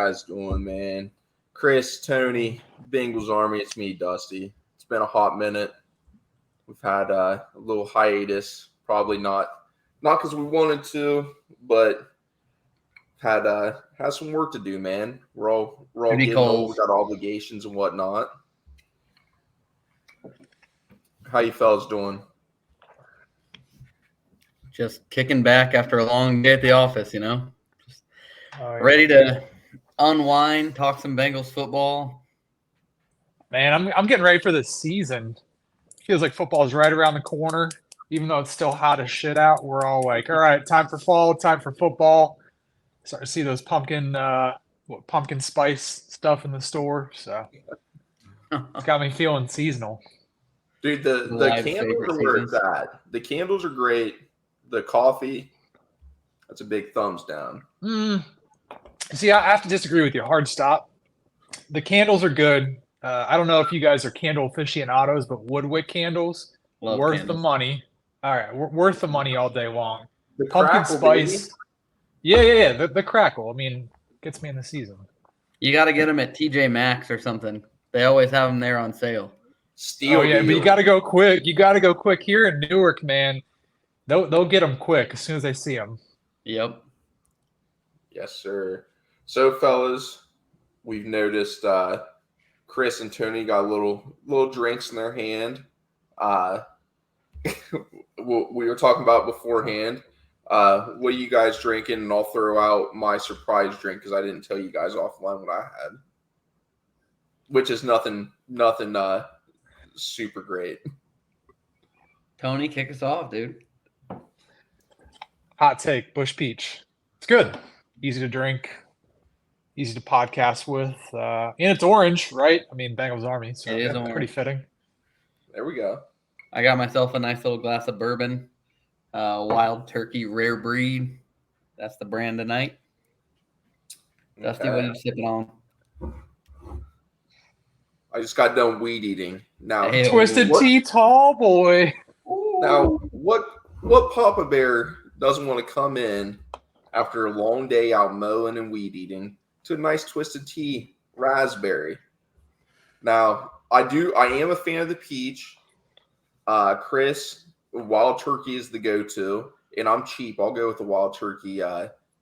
guys doing, man? Chris, Tony, Bengals Army, it's me, Dusty. It's been a hot minute. We've had a little hiatus, probably not because we wanted to, but had some work to do, man. We're all getting old. We got obligations and whatnot. How you fellas doing? Just kicking back after a long day at the office, Just ready to unwind, talk some Bengals football. Man, I'm getting ready for the season. Feels like football is right around the corner. Even though it's still hot as shit out, we're all like, all right, time for fall, time for football. Starting to see those pumpkin spice stuff in the store. So it's got me feeling seasonal. Dude, the candles are where it's at. The candles are great. The coffee, that's a big thumbs down. See, I have to disagree with you. Hard stop. The candles are good. I don't know if you guys are candle aficionados, but woodwick candles, worth the money. All right, worth the money all day long. The pumpkin crackle, spice. Baby. Yeah. The crackle. I mean, gets me in the season. You got to get them at TJ Maxx or something. They always have them there on sale. But you got to go quick. You got to go quick here in Newark, man. They'll get them quick as soon as they see them. Yep. Yes, sir. So, fellas, we've noticed Chris and Tony got little drinks in their hand. We were talking about beforehand. What are you guys drinking? And I'll throw out my surprise drink because I didn't tell you guys offline what I had, which is nothing super great. Tony, kick us off, dude. Hot take, Bush Peach. It's good. Easy to drink. Easy to podcast with. And it's orange, right? I mean, Bengals Army. So it is pretty fitting. There we go. I got myself a nice little glass of bourbon. Wild Turkey Rare Breed. That's the brand tonight. Okay. Dusty, what are you sipping on? I just got done weed eating. Now, Twisted Tea Tall Boy. Now, what Papa Bear doesn't want to come in after a long day out mowing and weed eating to a nice Twisted Tea Raspberry? Now, I am a fan of the peach. Chris, Wild Turkey is the go-to, and I'm cheap. I'll go with the Wild Turkey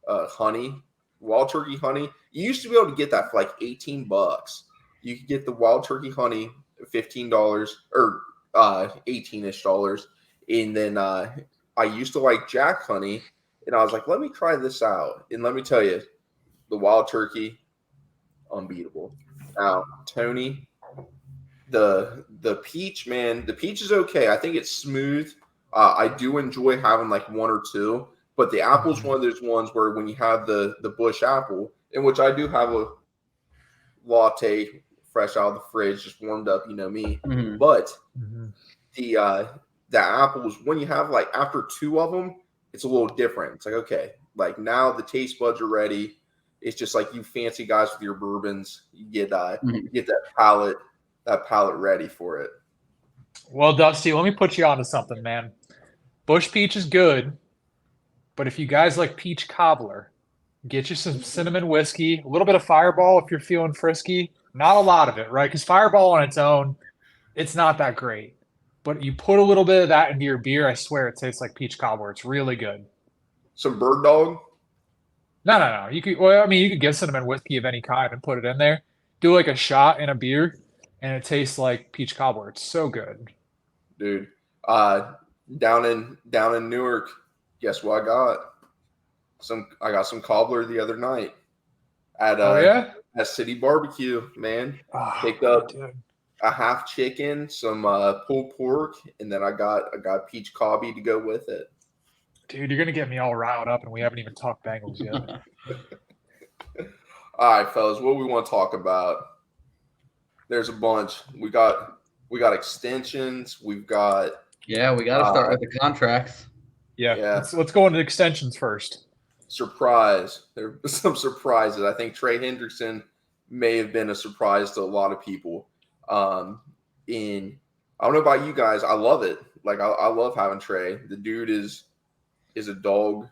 honey. Wild Turkey honey. You used to be able to get that for like $18. You could get the Wild Turkey honey, $15 or $18-ish dollars, and then I used to like Jack honey, and I was like, let me try this out, and let me tell you, the Wild Turkey, unbeatable. Now, Tony. The peach, man, the peach is okay. I think it's smooth. I do enjoy having like one or two, but the apple's one of those ones where when you have the bush apple, in which I do have a latte fresh out of the fridge, just warmed up, you know me. Mm-hmm. But the apples, when you have like after two of them, it's a little different. It's like, okay, like now the taste buds are ready. It's just like you fancy guys with your bourbons, you get that palate ready for it. Well, Dusty, let me put you onto something, man. Bush Peach is good, but if you guys like peach cobbler, get you some cinnamon whiskey, a little bit of Fireball if you're feeling frisky. Not a lot of it, right? Because Fireball on its own, it's not that great. But you put a little bit of that into your beer, I swear it tastes like peach cobbler. It's really good. Some Bird Dog? No. You could get cinnamon whiskey of any kind and put it in there. Do like a shot in a beer, and it tastes like peach cobbler. It's so good. Dude, down in Newark, guess what I got? I got some cobbler the other night at City Barbecue, man. Picked up a half chicken, some pulled pork, and then I got peach cobbie to go with it. Dude, you're gonna get me all riled up, and we haven't even talked Bengals yet. All right, fellas, what do we want to talk about? There's a bunch. We got extensions. We've got we got to start with the contracts. Yeah. Let's go into extensions first. Surprise. There were some surprises. I think Trey Hendrickson may have been a surprise to a lot of people. And I don't know about you guys. I love it. Like I love having Trey. The dude is a dog.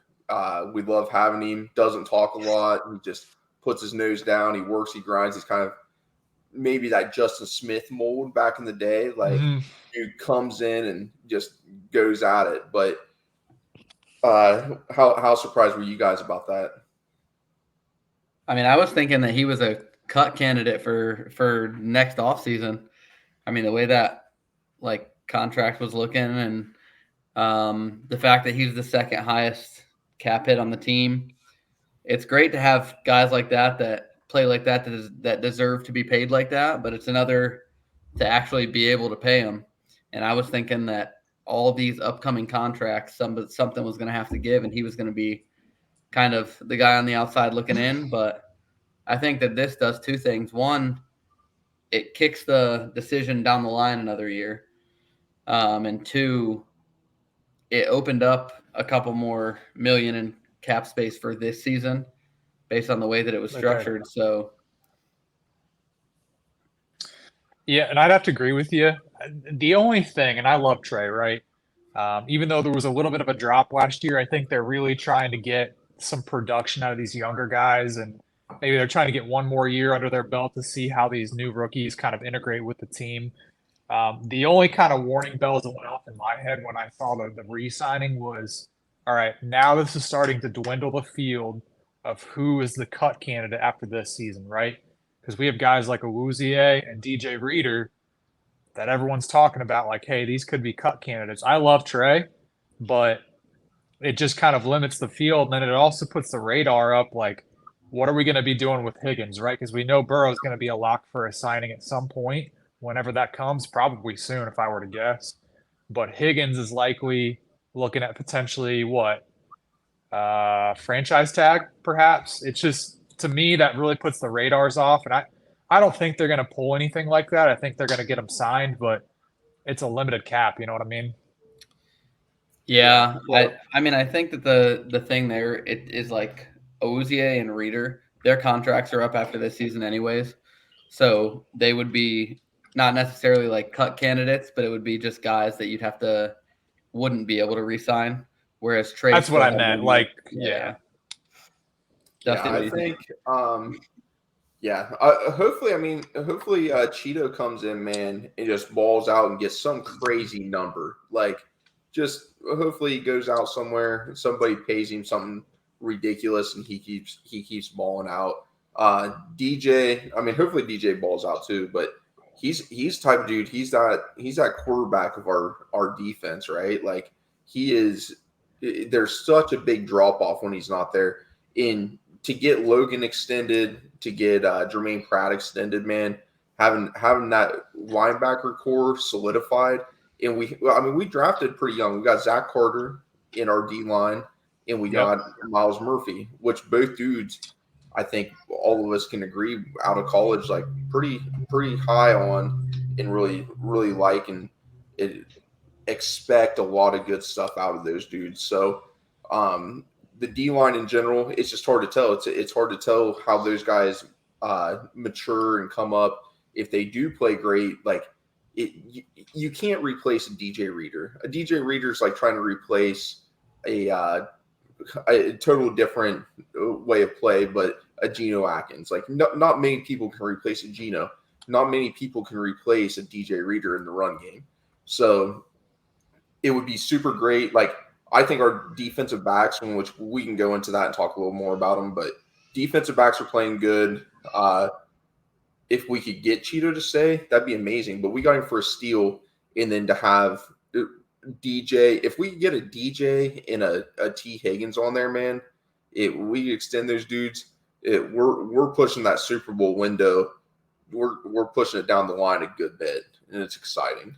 We love having him. Doesn't talk a lot. He just puts his nose down. He works, he grinds. He's kind of maybe that Justin Smith mold back in the day. Like, dude comes in and just goes at it. But how surprised were you guys about that? I mean, I was thinking that he was a cut candidate for next offseason. I mean, the way that like contract was looking, and the fact that he's the second highest cap hit on the team, it's great to have guys like that play like that deserve to be paid like that. But it's another to actually be able to pay him. And I was thinking that all these upcoming contracts, something was going to have to give, and he was going to be kind of the guy on the outside looking in. But I think that this does two things. One, it kicks the decision down the line another year. And two, it opened up a couple more million in cap space for this season based on the way that it was structured. Okay. So, yeah, and I'd have to agree with you. The only thing, and I love Trey, right? Even though there was a little bit of a drop last year, I think they're really trying to get some production out of these younger guys, and maybe they're trying to get one more year under their belt to see how these new rookies kind of integrate with the team. The only kind of warning bells that went off in my head when I saw the re-signing was, all right, now this is starting to dwindle the field of who is the cut candidate after this season, right? Because we have guys like Awuzie and DJ Reader that everyone's talking about, like, hey, these could be cut candidates. I love Trey, but it just kind of limits the field. And then it also puts the radar up, like, what are we going to be doing with Higgins, right? Because we know Burrow's going to be a lock for a signing at some point, whenever that comes, probably soon if I were to guess. But Higgins is likely looking at potentially what? Franchise tag, perhaps. It's just, to me, that really puts the radars off. And I don't think they're going to pull anything like that. I think they're going to get him signed, but it's a limited cap. You know what I mean? yeah. I mean, I think that the thing there it is like Awuzie and Reader, their contracts are up after this season anyways. So they would be not necessarily like cut candidates, but it would be just guys that wouldn't be able to re-sign. Whereas Trey, that's what I meant. Like, yeah. Dusty, I think, hopefully Cheeto comes in, man, and just balls out and gets some crazy number. Like, just hopefully he goes out somewhere, somebody pays him something ridiculous, and he keeps balling out. DJ, I mean, hopefully DJ balls out too, but he's type of dude. He's that quarterback of our defense, right? Like, he is. There's such a big drop off when he's not there. To get Logan extended, to get Jermaine Pratt extended, man, having that linebacker core solidified, and we drafted pretty young. We got Zach Carter in our D line, and we got Miles Murphy, which both dudes, I think all of us can agree, out of college, like pretty high on, and really like, and expect a lot of good stuff out of those dudes. So the D line in general, it's just hard to tell. It's hard to tell how those guys mature and come up. If they do play great, like you can't replace a DJ Reader. A DJ Reader is like trying to replace a total different way of play, but a Geno Atkins. Like not many people can replace a Geno. Not many people can replace a DJ Reader in the run game. So it would be super great. Like, I think our defensive backs, in which we can go into that and talk a little more about them, but defensive backs are playing good. If we could get Cheeto to stay, that'd be amazing. But we got him for a steal, and then to have DJ, if we get a DJ and a T Higgins on there, man, we extend those dudes. We're pushing that Super Bowl window. We're pushing it down the line a good bit, and it's exciting.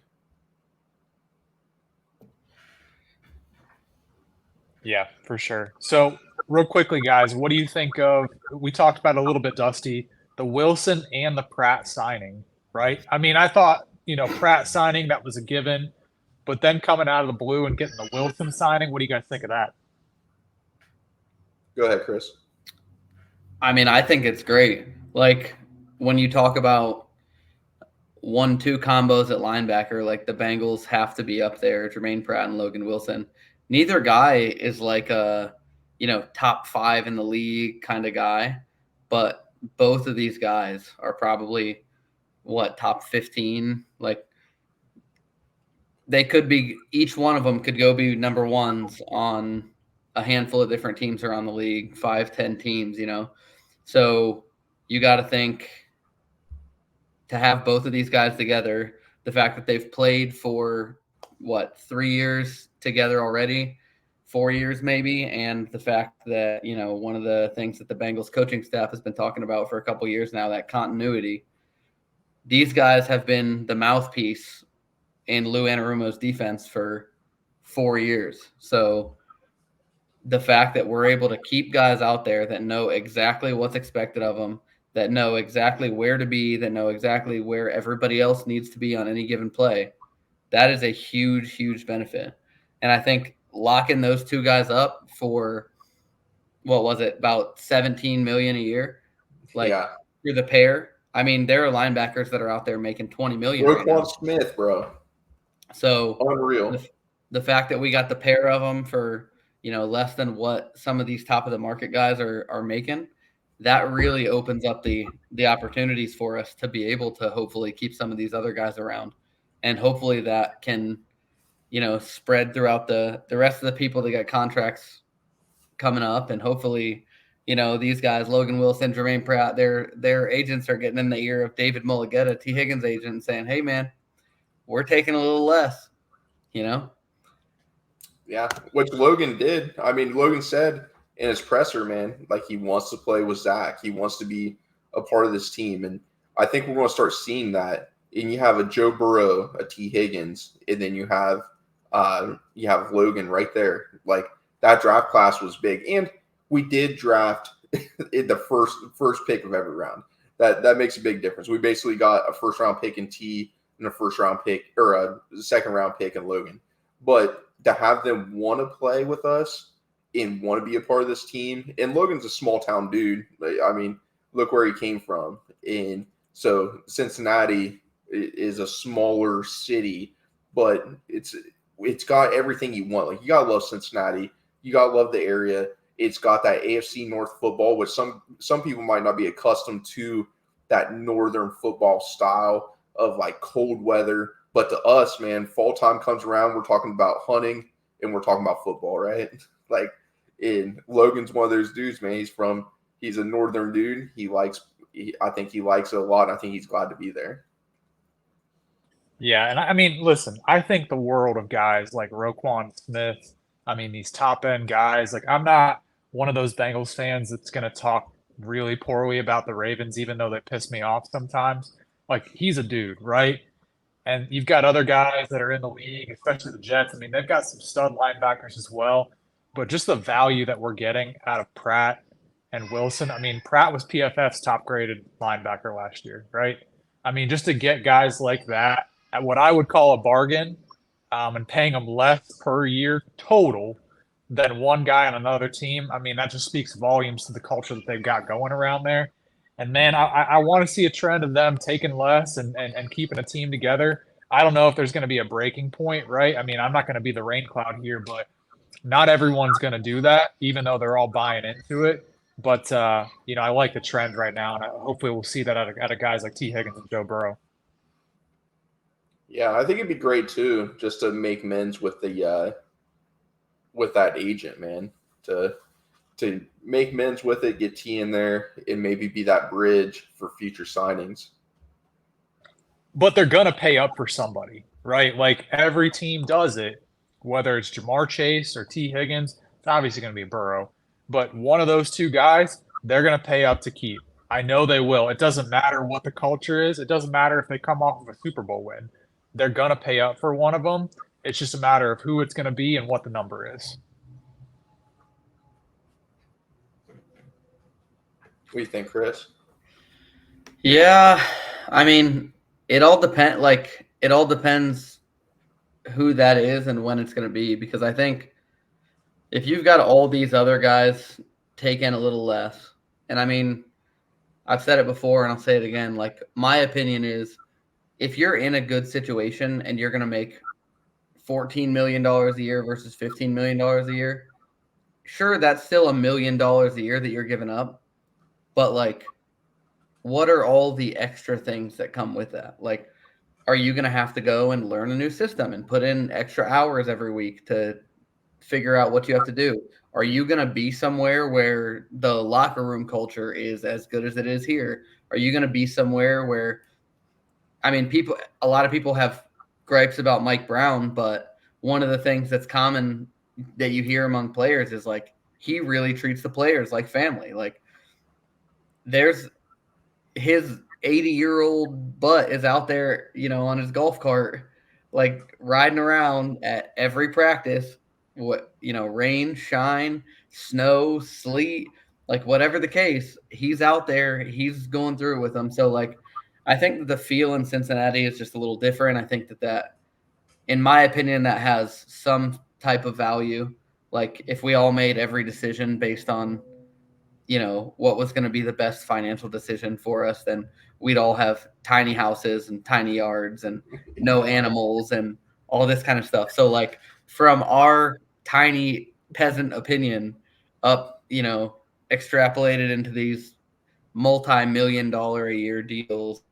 Yeah, for sure. So real quickly, guys, what do you think of, we talked about it a little bit, Dusty, the Wilson and the Pratt signing, right? I mean, I thought, Pratt signing, that was a given, but then coming out of the blue and getting the Wilson signing, what do you guys think of that? Go ahead, Chris. I mean, I think it's great. Like, when you talk about 1-2 combos at linebacker, like the Bengals have to be up there, Jermaine Pratt and Logan Wilson. Neither guy is like a, top 5 in the league kind of guy, but both of these guys are probably top 15. Like they could be, each one of them could go be number ones on a handful of different teams around the league, 5-10 teams, So you got to think, to have both of these guys together, the fact that they've played for 3 years together already, 4 years maybe, and the fact that, one of the things that the Bengals coaching staff has been talking about for a couple of years now, that continuity. These guys have been the mouthpiece in Lou Anarumo's defense for 4 years. So the fact that we're able to keep guys out there that know exactly what's expected of them, that know exactly where to be, that know exactly where everybody else needs to be on any given play, that is a huge, huge benefit. And I think locking those two guys up for, what was it, about $17 million a year, for the pair. I mean, there are linebackers that are out there making $20 million right now. Smith, bro. So unreal. The fact that we got the pair of them for, less than what some of these top of the market guys are making, that really opens up the opportunities for us to be able to hopefully keep some of these other guys around. And hopefully that can, spread throughout the rest of the people that got contracts coming up. And hopefully, these guys, Logan Wilson, Jermaine Pratt, their agents are getting in the ear of David Mulligetta, T. Higgins' agent, and saying, hey, man, we're taking a little less, Yeah, which Logan did. I mean, Logan said in his presser, man, like he wants to play with Zach. He wants to be a part of this team. And I think we're going to start seeing that. And you have a Joe Burrow, a T. Higgins, and then you have Logan right there. Like that draft class was big. And we did draft in the first pick of every round. That makes a big difference. We basically got a first round pick in T and a first round pick or a second round pick in Logan. But to have them want to play with us and want to be a part of this team, and Logan's a small town dude. I mean, look where he came from. And so Cincinnati is a smaller city, but it's got everything you want. Like you gotta love Cincinnati. You gotta love the area. It's got that AFC North football, which some people might not be accustomed to that northern football style of like cold weather. But to us, man, fall time comes around, we're talking about hunting and we're talking about football, right? Like, Logan's one of those dudes, man. He's a northern dude. I think he likes it a lot. I think he's glad to be there. Yeah, and I mean, listen, I think the world of guys like Roquan Smith. I mean, these top end guys. Like, I'm not one of those Bengals fans that's going to talk really poorly about the Ravens, even though they piss me off sometimes. Like, he's a dude, right? And you've got other guys that are in the league, especially the Jets. I mean, they've got some stud linebackers as well. But just the value that we're getting out of Pratt and Wilson. I mean, Pratt was PFF's top graded linebacker last year, right? I mean, just to get guys like that at what I would call a bargain, and paying them less per year total than one guy on another team. I mean, that just speaks volumes to the culture that they've got going around there. And man, I want to see a trend of them taking less and keeping a team together. I don't know if there's going to be a breaking point, right? I mean, I'm not going to be the rain cloud here, but not everyone's going to do that, even though they're all buying into it. But, I like the trend right now, and hopefully we'll see that out of guys like T. Higgins and Joe Burrow. Yeah, I think it'd be great too, just to make amends with with that agent, man. To make amends with it, get T in there, and maybe be that bridge for future signings. But they're gonna pay up for somebody, right? Like every team does it, whether it's Jamar Chase or T. Higgins. It's obviously gonna be Burrow, but one of those two guys, they're gonna pay up to keep. I know they will. It doesn't matter what the culture is. It doesn't matter if they come off of a Super Bowl win. They're going to pay up for one of them. It's just a matter of who it's going to be and what the number is. What do you think, Chris? Yeah, I mean, it all depends who that is and when it's going to be, because I think if you've got all these other guys taking a little less, and I mean, I've said it before and I'll say it again, like my opinion is, if you're in a good situation and you're going to make $14 million a year versus $15 million a year, sure, that's still $1 million a year that you're giving up. But like what are all the extra things that come with that? Like, are you going to have to go and learn a new system and put in extra hours every week to figure out what you have to do? Are you going to be somewhere where the locker room culture is as good as it is here? Are you going to be somewhere where, I mean, a lot of people have gripes about Mike Brown, but one of the things that's common that you hear among players is like, he really treats the players like family. Like, there's his 80-year-old butt is out there, on his golf cart, like riding around at every practice, rain, shine, snow, sleet, like whatever the case, he's out there, he's going through it with them. So like, I think that the feel in Cincinnati is just a little different. I think that in my opinion, that has some type of value. Like if we all made every decision based on what was going to be the best financial decision for us, then we'd all have tiny houses and tiny yards and no animals and all this kind of stuff. So like from our tiny peasant opinion up, extrapolated into these multi-million-dollar a year deals,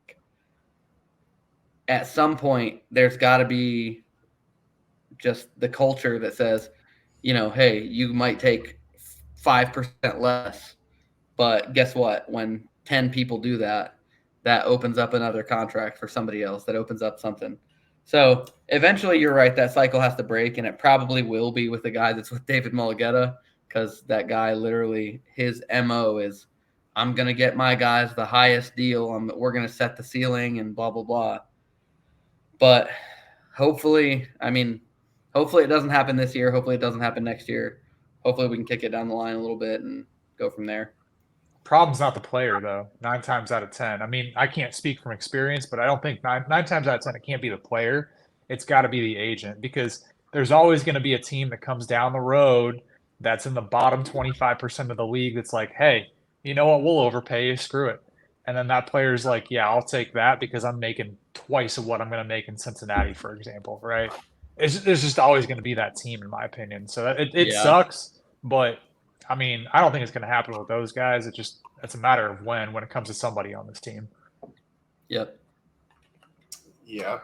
at some point there's got to be just the culture that says, hey, you might take 5% less. But guess what? When 10 people do that, that opens up another contract for somebody else. That opens up something. So eventually, you're right. That cycle has to break, and it probably will be with the guy that's with David Mulligetta, because that guy literally, his MO is, I'm going to get my guys the highest deal. We're going to set the ceiling and blah, blah, blah. But hopefully it doesn't happen this year. Hopefully it doesn't happen next year. Hopefully we can kick it down the line a little bit and go from there. Problem's not the player, though. 9 times out of 10. I mean, I can't speak from experience, but I don't think nine times out of 10 it can't be the player. It's got to be the agent, because there's always going to be a team that comes down the road that's in the bottom 25% of the league that's like, hey, you know what? We'll overpay you. Screw it. And then that player's like, yeah, I'll take that because I'm making twice of what I'm going to make in Cincinnati, for example, right? There's just always going to be that team, in my opinion. So it Yeah. sucks, but I mean, I don't think it's going to happen with those guys. It's a matter of when it comes to somebody on this team. Yep. Yeah.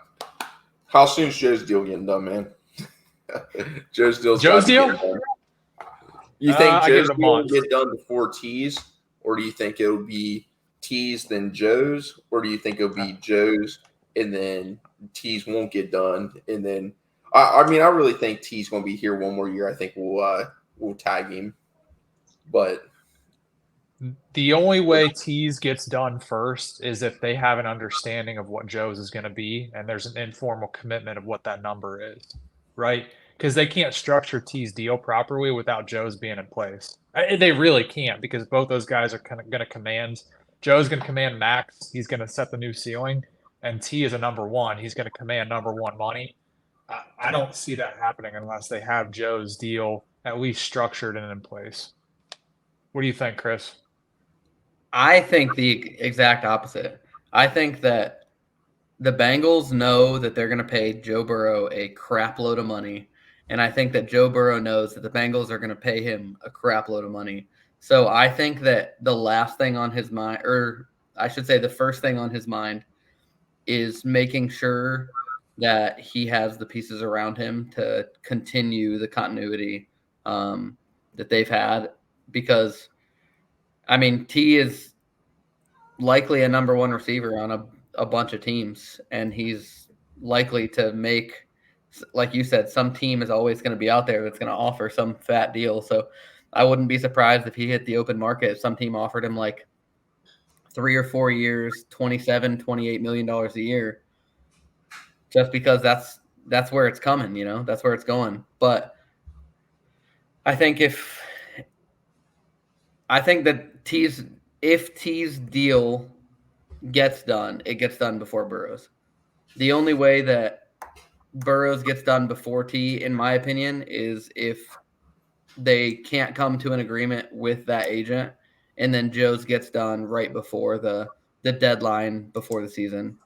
How soon is Joe's deal getting done, man? Joe's deal? You think Joe's deal will get done before T's, or do you think it'll be T's then Joe's, or do you think it'll be Joe's and then T's won't get done? And then, I really think T's going to be here one more year. I think we'll tag him. But the only way T's gets done first is if they have an understanding of what Joe's is going to be, and there's an informal commitment of what that number is, right? Because they can't structure T's deal properly without Joe's being in place. They really can't, because both those guys are kind of going to command. Joe's going to command max. He's going to set the new ceiling, and T is a number one. He's going to command number one money. I don't see that happening unless they have Joe's deal at least structured and in place. What do you think, Chris? I think the exact opposite. I think that the Bengals know that they're going to pay Joe Burrow a crap load of money. And I think that Joe Burrow knows that the Bengals are going to pay him a crap load of money. So I think that the last thing on his mind, or I should say the first thing on his mind, is making sure that he has the pieces around him to continue the continuity that they've had. Because, T is likely a number one receiver on a bunch of teams, and he's likely to make, like you said, some team is always going to be out there that's going to offer some fat deal. So I wouldn't be surprised if he hit the open market if some team offered him like 3 or 4 years, $27-28 million a year, just because that's where it's coming, that's where it's going. But I think that if T's deal gets done, it gets done before Burrow's. The only way that Burrow's gets done before T, in my opinion, is if they can't come to an agreement with that agent, and then Joe's gets done right before the deadline before the season.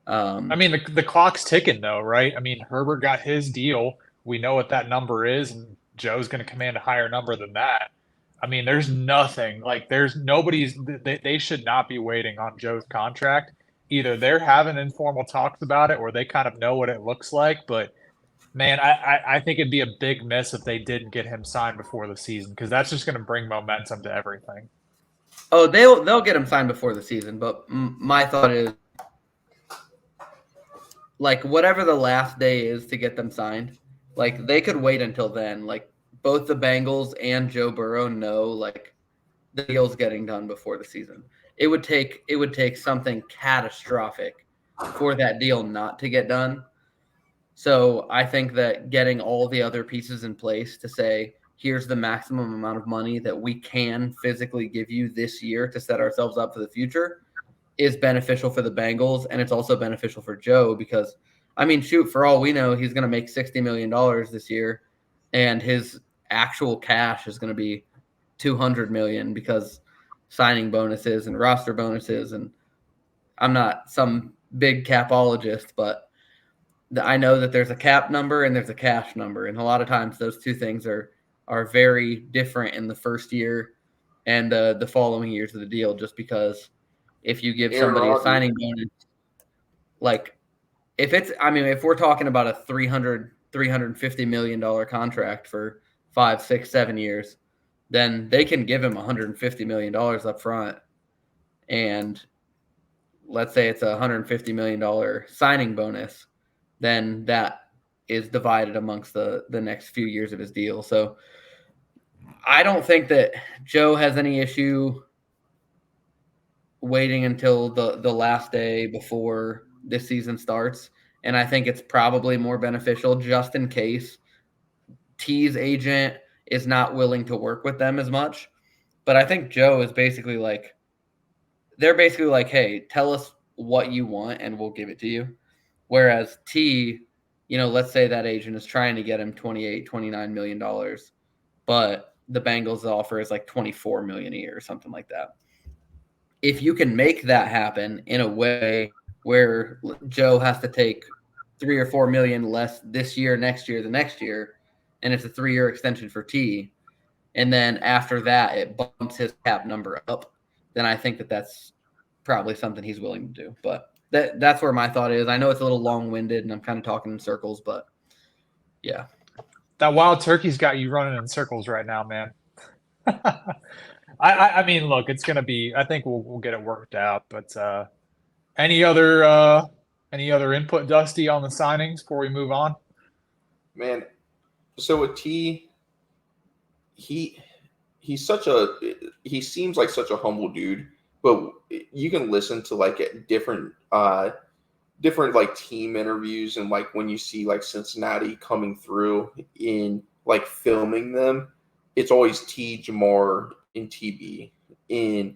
The clock's ticking, though, right? Herbert got his deal. We know what that number is, and Joe's going to command a higher number than that. I mean, there's nothing like there's nobody's. They should not be waiting on Joe's contract. Either they're having informal talks about it, or they kind of know what it looks like. But man, I think it'd be a big miss if they didn't get him signed before the season because that's just going to bring momentum to everything. Oh, they'll get him signed before the season, but my thought is, like, whatever the last day is to get them signed, like, they could wait until then. Like, both the Bengals and Joe Burrow know, like, the deal's getting done before the season. It would take something catastrophic for that deal not to get done. So I think that getting all the other pieces in place to say, here's the maximum amount of money that we can physically give you this year to set ourselves up for the future is beneficial for the Bengals. And it's also beneficial for Joe because, I mean, shoot, for all we know, he's going to make $60 million this year. And his actual cash is going to be $200 million because signing bonuses and roster bonuses. And I'm not some big capologist, but I know that there's a cap number and there's a cash number, and a lot of times those two things are very different in the first year and the following years of the deal. Just because if you give Aaron somebody a Rodgers. signing bonus, like if we're talking about a $350 million contract for 5, 6, 7 years, then they can give him $150 million up front, and let's say it's a $150 million signing bonus. Then that is divided amongst the next few years of his deal. So I don't think that Joe has any issue waiting until the last day before this season starts. And I think it's probably more beneficial just in case T's agent is not willing to work with them as much. But I think Joe is basically like, they're basically like, hey, tell us what you want and we'll give it to you. Whereas T, let's say that agent is trying to get him $28, $29 million, but the Bengals offer is like $24 million a year or something like that. If you can make that happen in a way where Joe has to take $3 or $4 million less this year, next year, the next year, and it's a 3-year extension for T, and then after that it bumps his cap number up, then I think that that's probably something he's willing to do. But that's where my thought is. I know it's a little long-winded and I'm kind of talking in circles, but yeah. That wild turkey's got you running in circles right now, man. I mean, look, it's gonna be. I think we'll get it worked out. But any other input, Dusty, on the signings before we move on? Man, so with T, he seems like such a humble dude, but you can listen to like different like team interviews, and like when you see like Cincinnati coming through in like filming them, it's always T, Jamar, and TB. And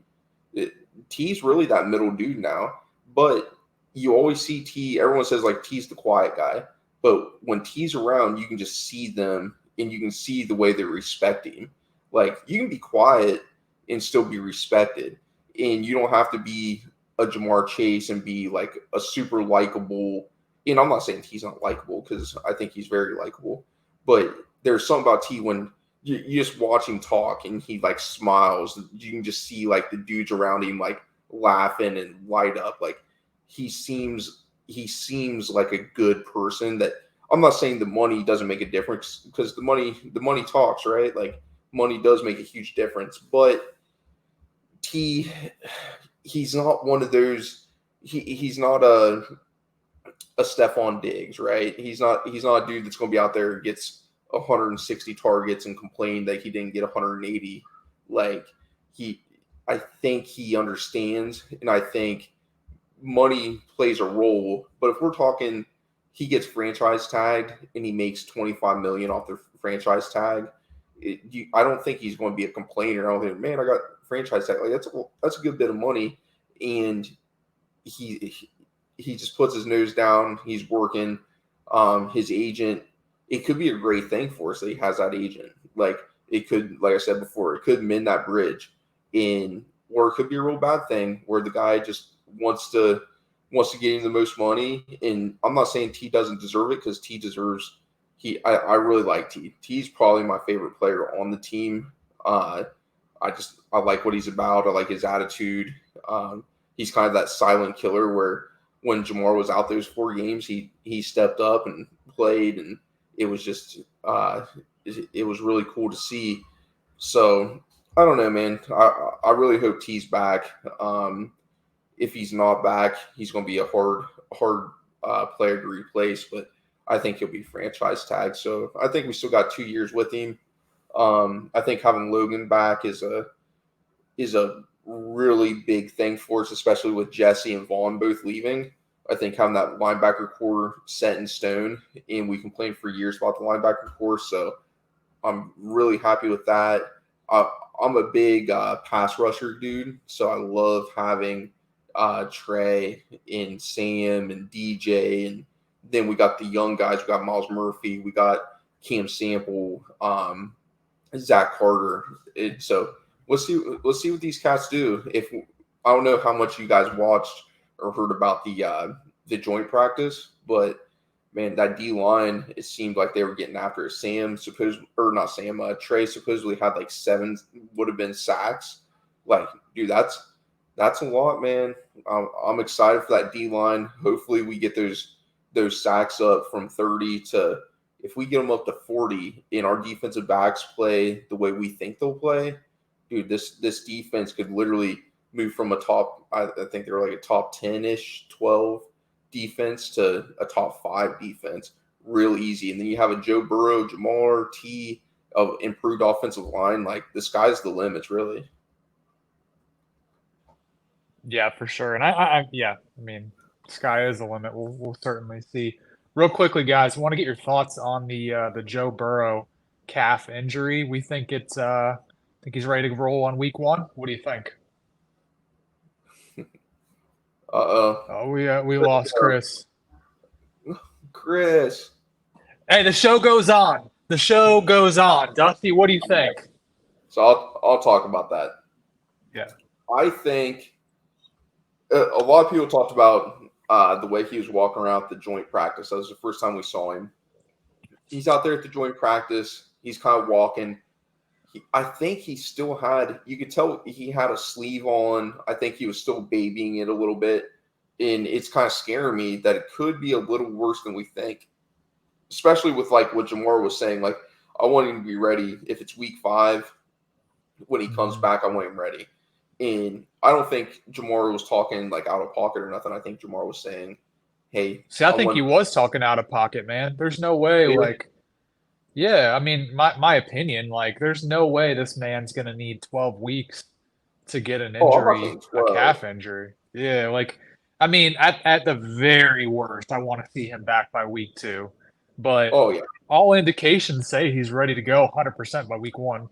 T's really that middle dude now, but you always see T. Everyone says like T's the quiet guy, but when T's around, you can just see them and you can see the way they respect him. Like you can be quiet and still be respected, and you don't have to be a Jamar Chase and be like a super likable. And I'm not saying T's not likable because I think he's very likable, but there's something about T when you just watch him talk and he like smiles. You can just see like the dudes around him like laughing and light up. Like he seems like a good person. That I'm not saying the money doesn't make a difference because the money talks, right? Like money does make a huge difference, but T, he's not one of those. He's not a Stephon Diggs, right? He's not a dude that's going to be out there and gets 160 targets and complain that he didn't get 180. Like I think he understands, and I think money plays a role. But if we're talking, he gets franchise tagged and he makes $25 million off the franchise tag. I don't think he's going to be a complainer. I don't think, man, I got franchise tag. Like that's a good bit of money, and he just puts his nose down. He's working. His agent, it could be a great thing for us that he has that agent. Like it could, like I said before, it could mend that bridge, or it could be a real bad thing where the guy just wants to get him the most money. And I'm not saying T doesn't deserve it because T deserves. I really like T. T's probably my favorite player on the team. I like what he's about. I like his attitude. He's kind of that silent killer where when Jamar was out those 4 games, he stepped up and played, and it was just it was really cool to see. So I don't know, man. I really hope T's back. If he's not back, he's going to be a hard player to replace, but I think he'll be franchise tagged. So I think we still got 2 years with him. I think having Logan back is a really big thing for us, especially with Jesse and Vaughn both leaving. I think having that linebacker core set in stone, and we complained for years about the linebacker core, so I'm really happy with that. I'm a big pass rusher dude, so I love having Trey and Sam and DJ, and then we got the young guys. We got Miles Murphy, we got Cam Sample, Zach Carter. So let's see what these cats do. If I don't know how much you guys watched or heard about the joint practice, but man, that D line, it seemed like they were getting after it. Trey supposedly had like 7 would have been sacks. Like, dude, that's a lot, man. I'm excited for that D line. Hopefully, we get those sacks up from 30 to, if we get them up to 40, and our defensive backs play the way we think they'll play, dude, this defense could literally move from a top, I think they were like a top 10-ish, 12 defense to a top 5 defense real easy. And then you have a Joe Burrow, Jamar, T of improved offensive line. Like, the sky's the limit, really. Yeah, for sure. And I mean, sky is the limit. We'll certainly see. Real quickly, guys, I want to get your thoughts on the Joe Burrow calf injury. We think think he's ready to roll on week 1. What do you think? Oh, we lost Chris. Chris. Hey, the show goes on. The show goes on. Dusty, what do you think? So I'll talk about that. Yeah. I think a lot of people talked about the way he was walking around at the joint practice. That was the first time we saw him. He's out there at the joint practice. He's kind of walking. I think he still had – you could tell he had a sleeve on. I think he was still babying it a little bit. And it's kind of scaring me that it could be a little worse than we think, especially with like what Jamar was saying. Like, I want him to be ready. If it's week 5, when he comes back, I want him ready. And I don't think Jamar was talking like out of pocket or nothing. I think Jamar was saying, hey. See, I think he was talking out of pocket, man. There's no way, like, yeah, I mean, my opinion, like, there's no way this man's going to need 12 weeks to get an injury, a calf injury. Yeah, like, I mean, at the very worst, I want to see him back by week 2. But all indications say he's ready to go 100% by week 1.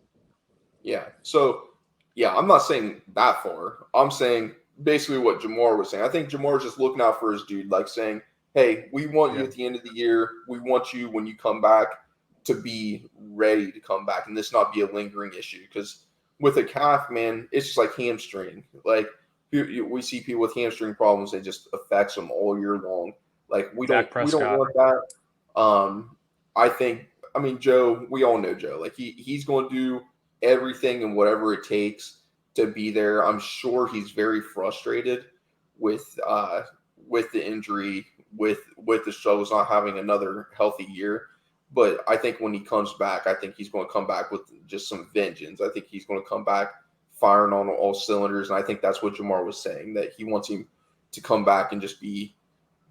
Yeah. So, yeah, I'm not saying that far. I'm saying basically what Jamar was saying. I think Jamar's just looking out for his dude, like saying, hey, we want you at the end of the year. We want you when you come back to be ready to come back and this not be a lingering issue. Because with a calf, man, it's just like hamstring. Like, we see people with hamstring problems, it just affects them all year long. Like, we don't want that. I mean, Joe, we all know Joe. Like, he's going to do everything and whatever it takes to be there. I'm sure he's very frustrated with the injury, with the struggles, not having another healthy year. But I think when he comes back, I think he's going to come back with just some vengeance. I think he's going to come back firing on all cylinders, and I think that's what Jamar was saying, that he wants him to come back and just be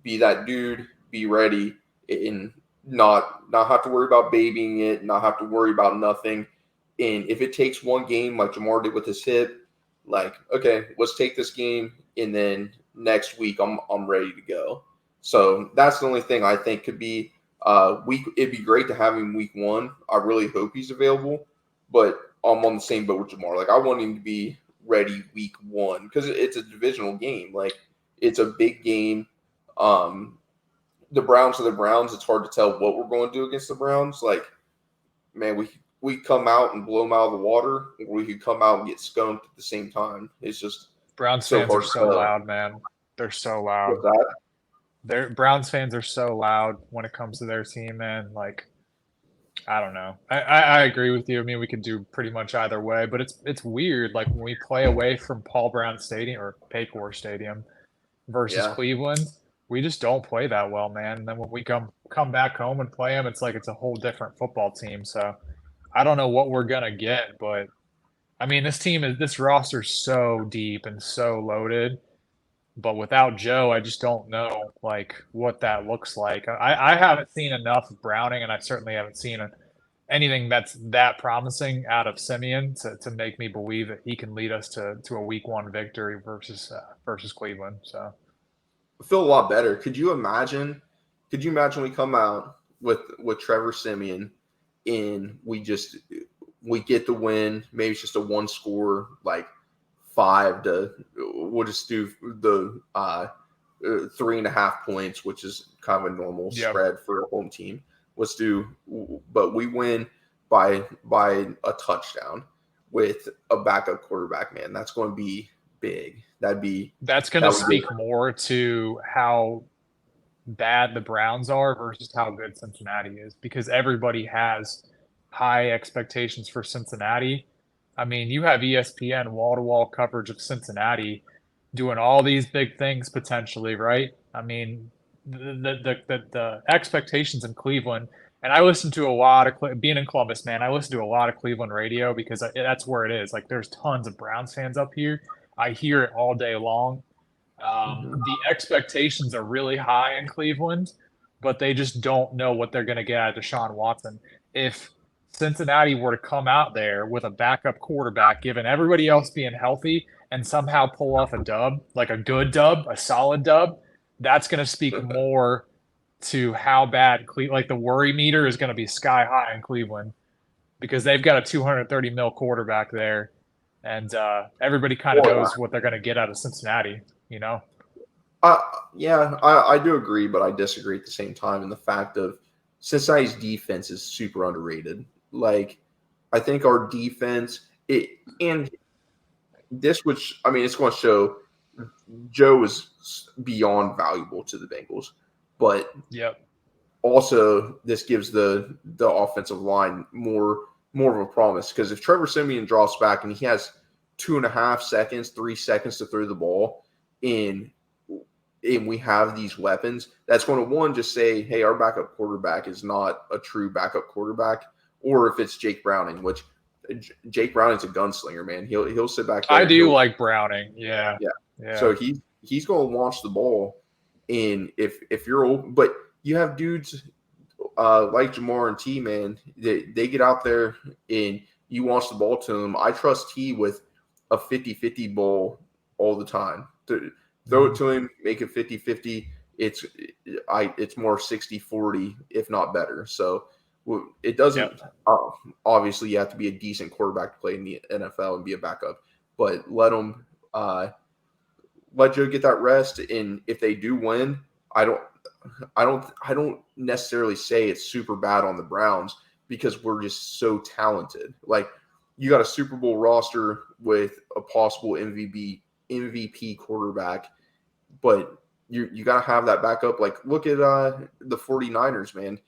that dude, be ready, and not have to worry about babying it, not have to worry about nothing. And if it takes one game like Jamar did with his hip, like, okay, let's take this game, and then next week I'm ready to go. So that's the only thing I think could be it'd be great to have him week 1. I really hope he's available, but I'm on the same boat with Jamar. Like, I want him to be ready week 1 because it's a divisional game. Like, it's a big game. The Browns are the Browns. It's hard to tell what we're going to do against the Browns. Like, man, we come out and blow them out of the water, or we could come out and get skunked at the same time. It's just Browns fans are so loud, man. They're so loud. What's that? Browns fans are so loud when it comes to their team, man. Like, I don't know. I agree with you. I mean, we could do pretty much either way, but it's weird. Like when we play away from Paul Brown Stadium or Paycor Stadium versus Yeah. Cleveland, we just don't play that well, man. And then when we come back home and play them, it's like it's a whole different football team. So I don't know what we're gonna get, but I mean, this roster's so deep and so loaded. But without Joe, I just don't know like what that looks like. I haven't seen enough of Browning, and I certainly haven't seen anything that's that promising out of Simeon to make me believe that he can lead us to a Week 1 victory versus Cleveland. So I feel a lot better. Could you imagine? We come out with Trevor Simeon and we get the win. Maybe it's just a one score, like 5 to. We'll just do the 3.5 points, which is kind of a normal spread for a home team. Let's do, but we win by a touchdown with a backup quarterback. Man, that's going to be big. That's going to speak more to how bad the Browns are versus how good Cincinnati is, because everybody has high expectations for Cincinnati. I mean, you have ESPN wall-to-wall coverage of Cincinnati doing all these big things potentially, right? I mean, the expectations in Cleveland, and I listen to a lot of being in Columbus, man. I listen to a lot of Cleveland radio because that's where it is. Like, there's tons of Browns fans up here. I hear it all day long. The expectations are really high in Cleveland, but they just don't know what they're going to get out of Deshaun Watson. If Cincinnati were to come out there with a backup quarterback, given everybody else being healthy, and somehow pull off a dub, like a good dub, a solid dub, that's going to speak more to how bad like the worry meter is going to be sky high in Cleveland because they've got a 230 mil quarterback there, and everybody kind of knows what they're going to get out of Cincinnati. You know? I do agree, but I disagree at the same time in the fact of Cincinnati's defense is super underrated. Like, I think our defense, and this, which, I mean, it's going to show Joe is beyond valuable to the Bengals, but also this gives the offensive line more of a promise, because if Trevor Simeon drops back and he has 2.5 seconds, 3 seconds to throw the ball, and we have these weapons, that's going to, one, just say, hey, our backup quarterback is not a true backup quarterback. Or if it's Jake Browning, which Jake Browning's a gunslinger, man. He'll sit back there. I do like Browning. Yeah. So he's going to launch the ball. And if you're old, but you have dudes like Jamar and T, man, they get out there and you launch the ball to them. I trust T with a 50-50 ball all the time. Throw it to him, make it 50-50. It's more 60-40, if not better. So it doesn't obviously you have to be a decent quarterback to play in the NFL and be a backup, but let Joe get that rest. And if they do win, I don't necessarily say it's super bad on the Browns, because we're just so talented. Like, you got a Super Bowl roster with a possible MVP quarterback, but you got to have that backup. Like, look at the 49ers, man.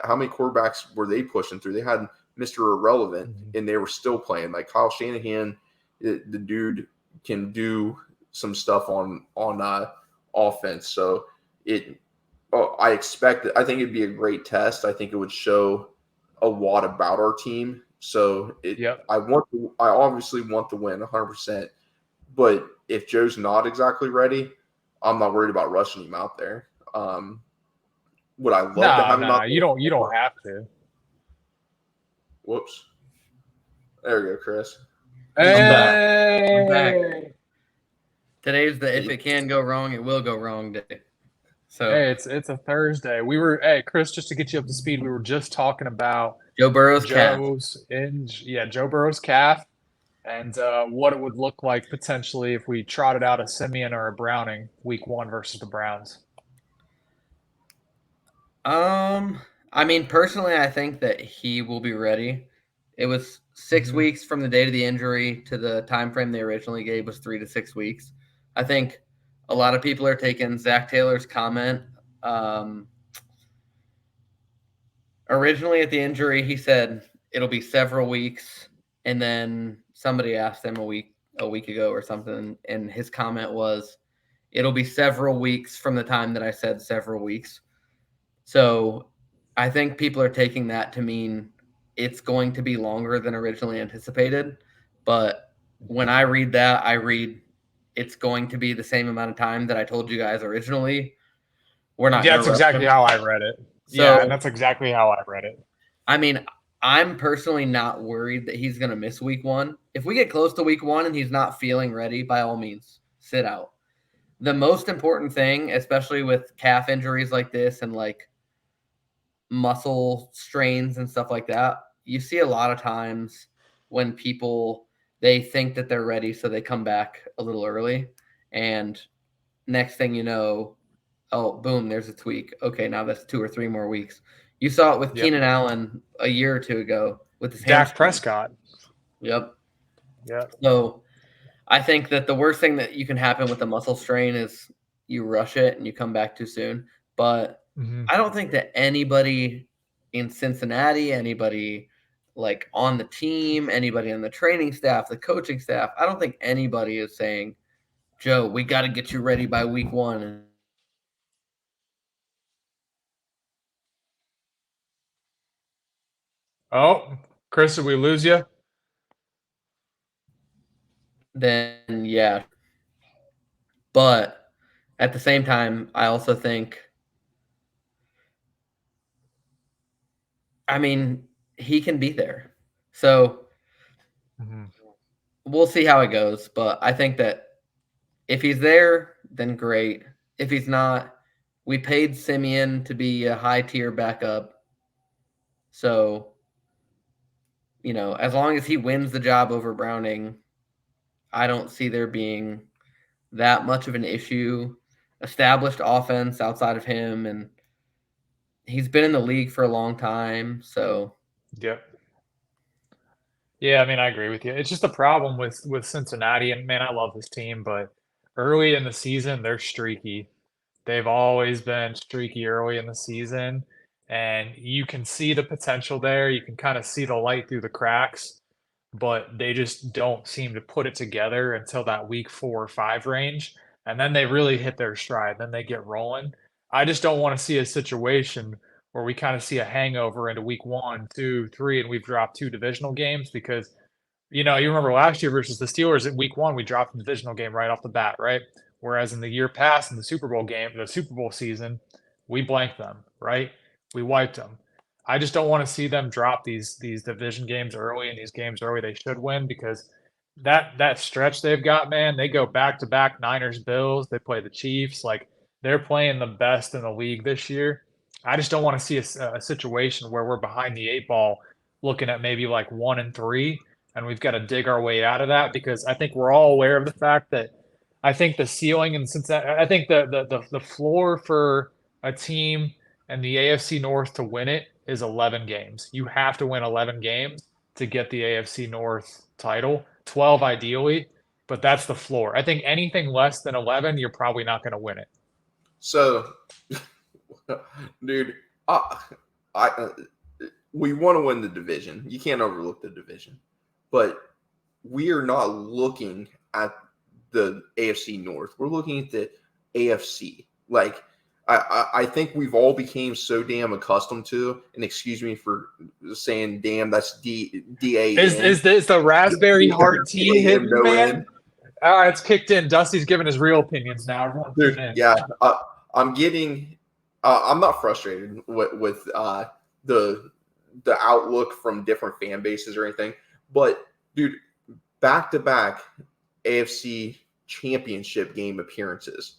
How many quarterbacks were they pushing through? They had Mr. Irrelevant, and they were still playing. Like, Kyle Shanahan, the dude can do some stuff on offense. So I think it'd be a great test. I think it would show a lot about our team. So I obviously want to win 100%. But if Joe's not exactly ready, I'm not worried about rushing him out there. Would I love to have him out there? You don't have to. Whoops. There we go, Chris. Hey! I'm back. Today's the if it can go wrong, it will go wrong day. So hey, it's a Thursday. Chris, just to get you up to speed, we were just talking about Joe Burrow's calf. Joe Burrow's calf, and what it would look like potentially if we trotted out a Simeon or a Browning Week 1 versus the Browns. I mean, personally, I think that he will be ready. It was 6 weeks from the date of the injury to the time frame they originally gave was 3 to 6 weeks. I think a lot of people are taking Zach Taylor's comment Originally at the injury, he said it'll be several weeks, and then somebody asked him a week ago or something, and his comment was, "It'll be several weeks from the time that I said several weeks." So I think people are taking that to mean it's going to be longer than originally anticipated. But when I read that, I read it's going to be the same amount of time that I told you guys originally. We're not going That's to rush exactly him. how I read it. So, And that's exactly how I read it. I mean, I'm personally not worried that he's going to miss week 1. If we get close to week 1 and he's not feeling ready, by all means, sit out. The most important thing, especially with calf injuries like this and like muscle strains and stuff like that, you see a lot of times when people they think that they're ready, so they come back a little early, and next thing you know, oh boom, there's a tweak. Okay, now that's 2 or 3 more weeks. You saw it with Keenan Allen a year or two ago with his Dak hamstring. Prescott. Yep. Yep. So I think that the worst thing that you can happen with a muscle strain is you rush it and you come back too soon. But I don't think that anybody in Cincinnati, anybody like on the team, anybody on the training staff, the coaching staff, I don't think anybody is saying, Joe, we got to get you ready by week 1. Oh, Chris, did we lose you? Then, yeah. But at the same time, I also think, I mean, he can be there. So we'll see how it goes. But I think that if he's there, then great. If he's not, we paid Simeon to be a high tier backup. So, as long as he wins the job over Browning, I don't see there being that much of an issue. Established offense outside of him, and he's been in the league for a long time. So, Yep. Yeah, I mean, I agree with you. It's just a problem with Cincinnati, and man, I love this team, but early in the season, they're streaky. They've always been streaky early in the season, and you can see the potential there. You can kind of see the light through the cracks, but they just don't seem to put it together until that week 4 or 5 range, and then they really hit their stride. Then they get rolling. I just don't want to see a situation where we kind of see a hangover into week 1, 2, 3, and we've dropped 2 divisional games because you remember last year versus the Steelers in week 1, we dropped the divisional game right off the bat, right? Whereas in the year past, in the Super Bowl game, the Super Bowl season, we blanked them, right? We wiped them. I just don't want to see them drop these division games early and these games early they should win because that stretch they've got, man, they go back to back Niners, Bills, they play the Chiefs, like they're playing the best in the league this year. I just don't want to see a situation where we're behind the 8 ball looking at maybe like 1-3 and we've got to dig our way out of that because I think we're all aware of the fact that I think the ceiling and since I think the floor for a team and the AFC North to win it is 11 games. You have to win 11 games to get the AFC North title, 12 ideally, but that's the floor. I think anything less than 11, you're probably not going to win it. So, dude, we want to win the division. You can't overlook the division. But we are not looking at the AFC North. We're looking at the AFC. Like, I think we've all became so damn accustomed to, and excuse me for saying damn, that's D-A-N. Is this the raspberry heart tea hitting, man? It's kicked in. Dusty's giving his real opinions now. Dude, yeah, I'm getting I'm not frustrated with the outlook from different fan bases or anything. But, dude, back-to-back AFC championship game appearances.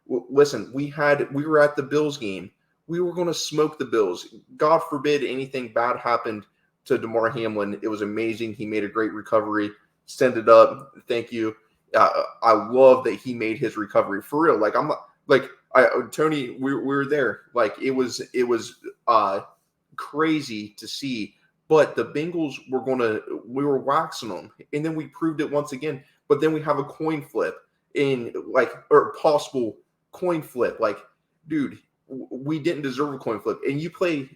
Listen, we were at the Bills game. We were going to smoke the Bills. God forbid anything bad happened to DeMar Hamlin. It was amazing. He made a great recovery. Send it up. Thank you. I love that he made his recovery for real. Like I'm not like Tony. We were there. Like it was crazy to see. But the Bengals we were waxing them, and then we proved it once again. But then we have a coin flip or possible coin flip. Like, dude, we didn't deserve a coin flip. And you play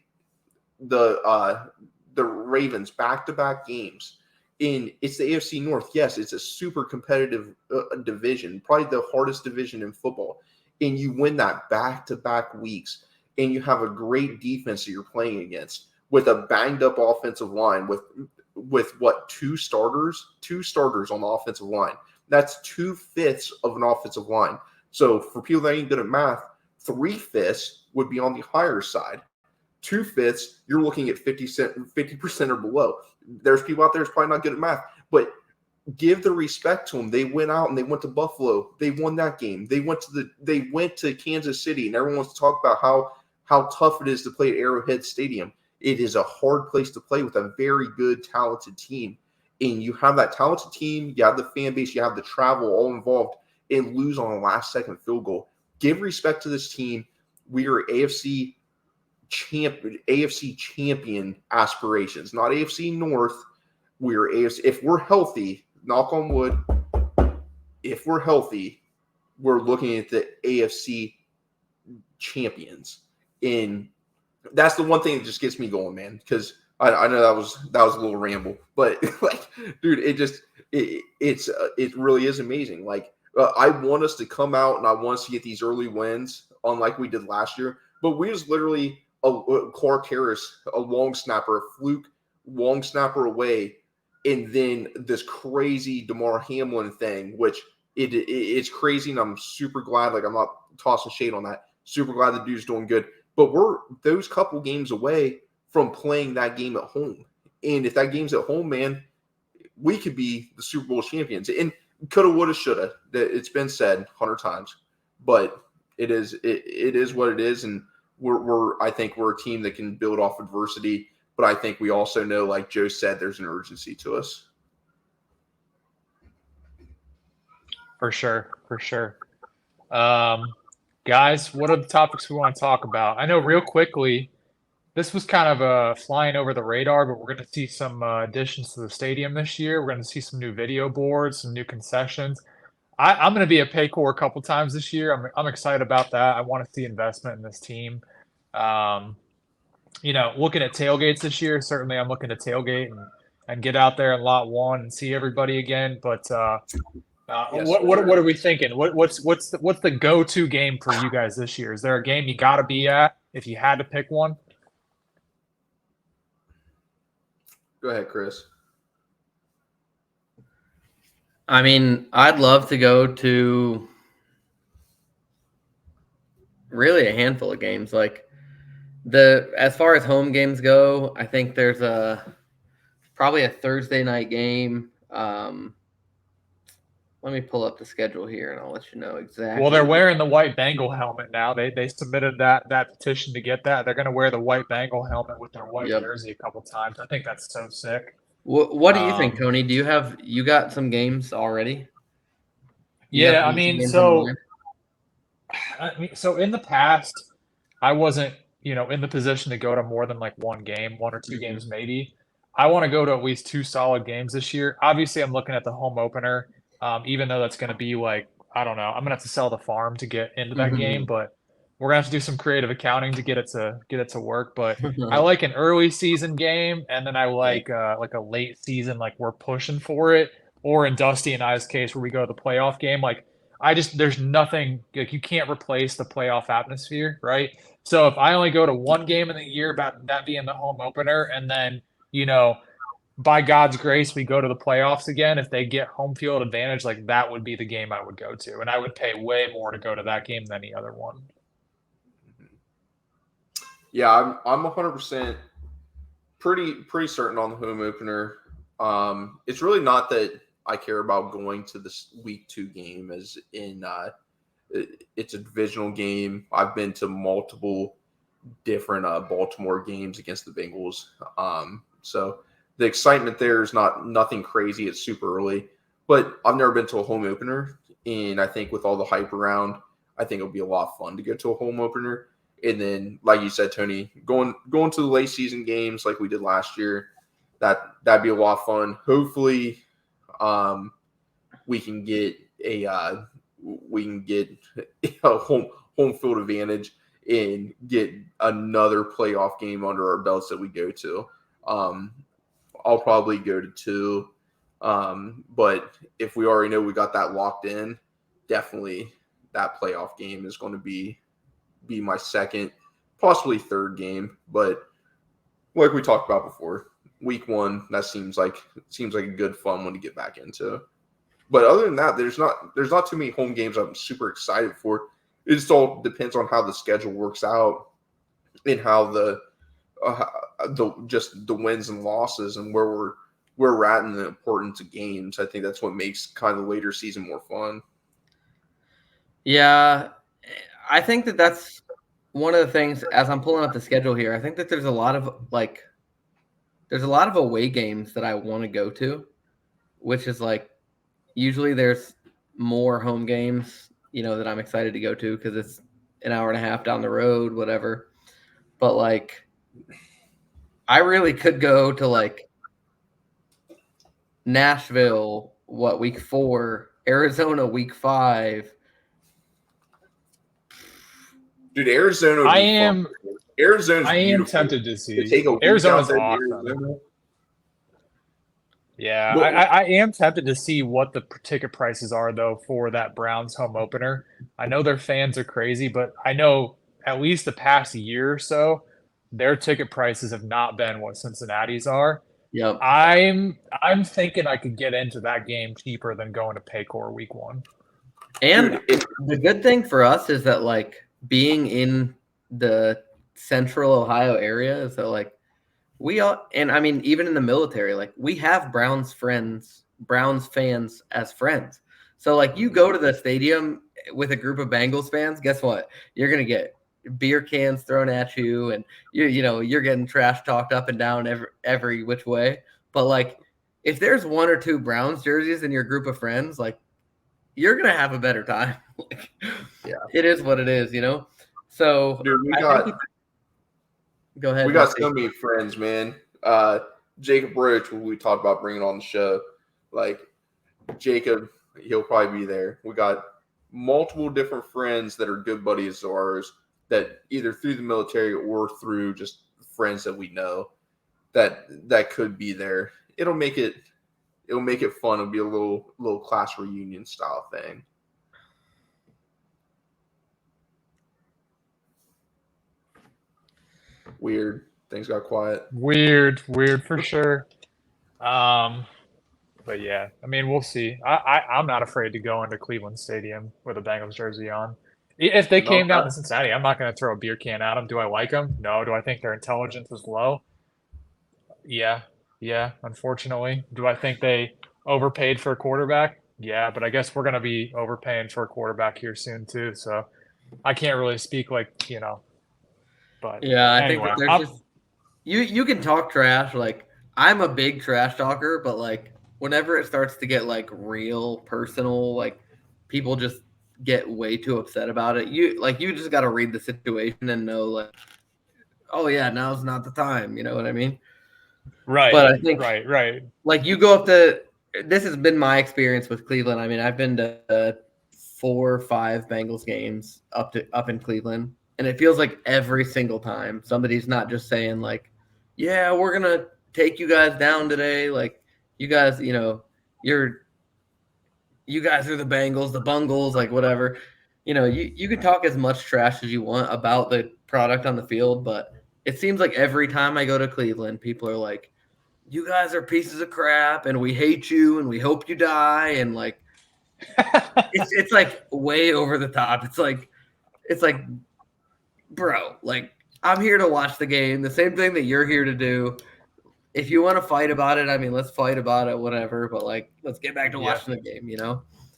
the Ravens back-to-back games. And it's the AFC North. Yes, it's a super competitive division, probably the hardest division in football. And you win that back-to-back weeks, and you have a great defense that you're playing against with a banged-up offensive line with what, two starters on the offensive line. That's 2/5 of an offensive line. So for people that ain't good at math, 3/5 would be on the higher side. 2/5, you're looking at 50% or below. There's people out there that's probably not good at math, but give the respect to them. They went out and they went to Buffalo. They won that game. They went to Kansas City, and everyone wants to talk about how tough it is to play at Arrowhead Stadium. It is a hard place to play with a very good, talented team. And you have that talented team, you have the fan base, you have the travel all involved, and lose on a last-second field goal. Give respect to this team. We are AFC champion aspirations, not AFC North. We're AFC. If we're healthy, knock on wood, if we're healthy, we're looking at the AFC champions. And that's the one thing that just gets me going, man, because I know that was a little ramble, but like, dude, it really is amazing. Like, I want us to come out and I want us to get these early wins, unlike we did last year. But we was literally Clark Harris, a long snapper, a fluke long snapper away, and then this crazy DeMar Hamlin thing, which it's crazy, and I'm super glad. Like, I'm not tossing shade on that. Super glad the dude's doing good. But we're those couple games away from playing that game at home. And if that game's at home, man, we could be the Super Bowl champions. And coulda, woulda, shoulda. It's been said 100 times. But it is what it is. And I think we're a team that can build off adversity. But I think we also know, like Joe said, there's an urgency to us. For sure. Guys, what are the topics we want to talk about? I know real quickly, this was kind of flying over the radar, but we're going to see some additions to the stadium this year. We're going to see some new video boards, some new concessions. I'm going to be at Paycor a couple times this year. I'm excited about that. I want to see investment in this team. Looking at tailgates this year, certainly I'm looking to tailgate and get out there in lot 1 and see everybody again. But Yes, what are we thinking? What's the go-to game for you guys this year? Is there a game you got to be at if you had to pick one? Go ahead, Chris. I mean, I'd love to go to really a handful of games. Like, as far as home games go, I think there's probably a Thursday night game. Let me pull up the schedule here, and I'll let you know exactly. Well, they're wearing the white Bengal helmet now. They submitted that petition to get that. They're going to wear the white Bengal helmet with their white jersey a couple times. I think that's so sick. What do you think, Tony? Do you got some games already? So in the past, I wasn't, in the position to go to more than like one game, 1 or 2 games maybe. I want to go to at least 2 solid games this year. Obviously, I'm looking at the home opener. Even though that's going to be like, I don't know, I'm going to have to sell the farm to get into that game, but we're going to have to do some creative accounting to get it to work. But I like an early season game, and then I like a late season, like we're pushing for it, or in Dusty and I's case where we go to the playoff game. Like, there's nothing, like, you can't replace the playoff atmosphere, right? So if I only go to one game in the year, about that being the home opener, and then, by God's grace, we go to the playoffs again. If they get home field advantage, like, that would be the game I would go to. And I would pay way more to go to that game than any other one. Yeah, I'm 100% pretty certain on the home opener. It's really not that I care about going to this week 2 game, as in it's a divisional game. I've been to multiple different Baltimore games against the Bengals. So the excitement there is nothing crazy. It's super early, but I've never been to a home opener, and I think with all the hype around, I think it'll be a lot of fun to get to a home opener. And then, like you said, Tony, going to the late season games like we did last year, that'd be a lot of fun. Hopefully, we can get a home field advantage and get another playoff game under our belts that we go to. I'll probably go to 2. But if we already know we got that locked in, definitely that playoff game is going to be my second, possibly third game. But like we talked about before, week 1, that seems like a good fun one to get back into. But other than that, there's not too many home games I'm super excited for. It just all depends on how the schedule works out and how the wins and losses and where we're at in the importance of games. I think that's what makes kind of the later season more fun. Yeah, I think that's one of the things as I'm pulling up the schedule here. I think that there's a lot of away games that I want to go to, which is like usually there's more home games, that I'm excited to go to because it's an hour and a half down the road, whatever. But like, I really could go to like Nashville, week 4, Arizona, week 5. Dude, Arizona. I am tempted to see. take a Arizona's week out awesome. Arizona. Yeah, Well, I am tempted to see what the ticket prices are, though, for that Browns home opener. I know their fans are crazy, but I know at least the past year or so, their ticket prices have not been what Cincinnati's are. Yep. I'm thinking I could get into that game cheaper than going to Paycor week 1. And the good thing for us is that like being in the central Ohio area is that like we all, and I mean, even in the military, like we have Browns fans as friends. So like you go to the stadium with a group of Bengals fans, guess what? You're going to get beer cans thrown at you and you're getting trash talked up and down every which way. But like, if there's 1 or 2 Browns jerseys in your group of friends, like you're going to have a better time. Like, yeah, it is what it is, So dude, go ahead. We got so many friends, man. Jacob Roach, who we talked about bringing on the show, like Jacob, he'll probably be there. We got multiple different friends that are good buddies of ours that either through the military or through just friends that we know that could be there. It'll make it fun. It'll be a little class reunion style thing. Weird. Things got quiet. Weird for sure. But yeah, I mean, we'll see. I'm not afraid to go into Cleveland Stadium with a Bengals jersey on. If they came down to Cincinnati, I'm not going to throw a beer can at them. Do I like them? No. Do I think their intelligence is low? Yeah, unfortunately. Do I think they overpaid for a quarterback? Yeah, but I guess we're going to be overpaying for a quarterback here soon too. So I can't really speak like, but yeah, I anyway, think there's just you can talk trash. Like I'm a big trash talker, but like whenever it starts to get like real personal, like people just get way too upset about it. You just got to read the situation and know like, oh yeah, now's not the time. You know what I mean? Right. But I think right. Like you go up to. This has been my experience with Cleveland. I mean, I've been to 4 or 5 Bengals games up in Cleveland. And it feels like every single time somebody's not just saying like, yeah, we're going to take you guys down today. Like you guys, you guys are the Bengals, the Bungles, like whatever. You can talk as much trash as you want about the product on the field, but it seems like every time I go to Cleveland, people are like, you guys are pieces of crap and we hate you and we hope you die. And like, it's like way over the top. It's like, bro, like I'm here to watch the game. The same thing that you're here to do. If you want to fight about it, I mean, let's fight about it, whatever. But like, let's get back to watching the game,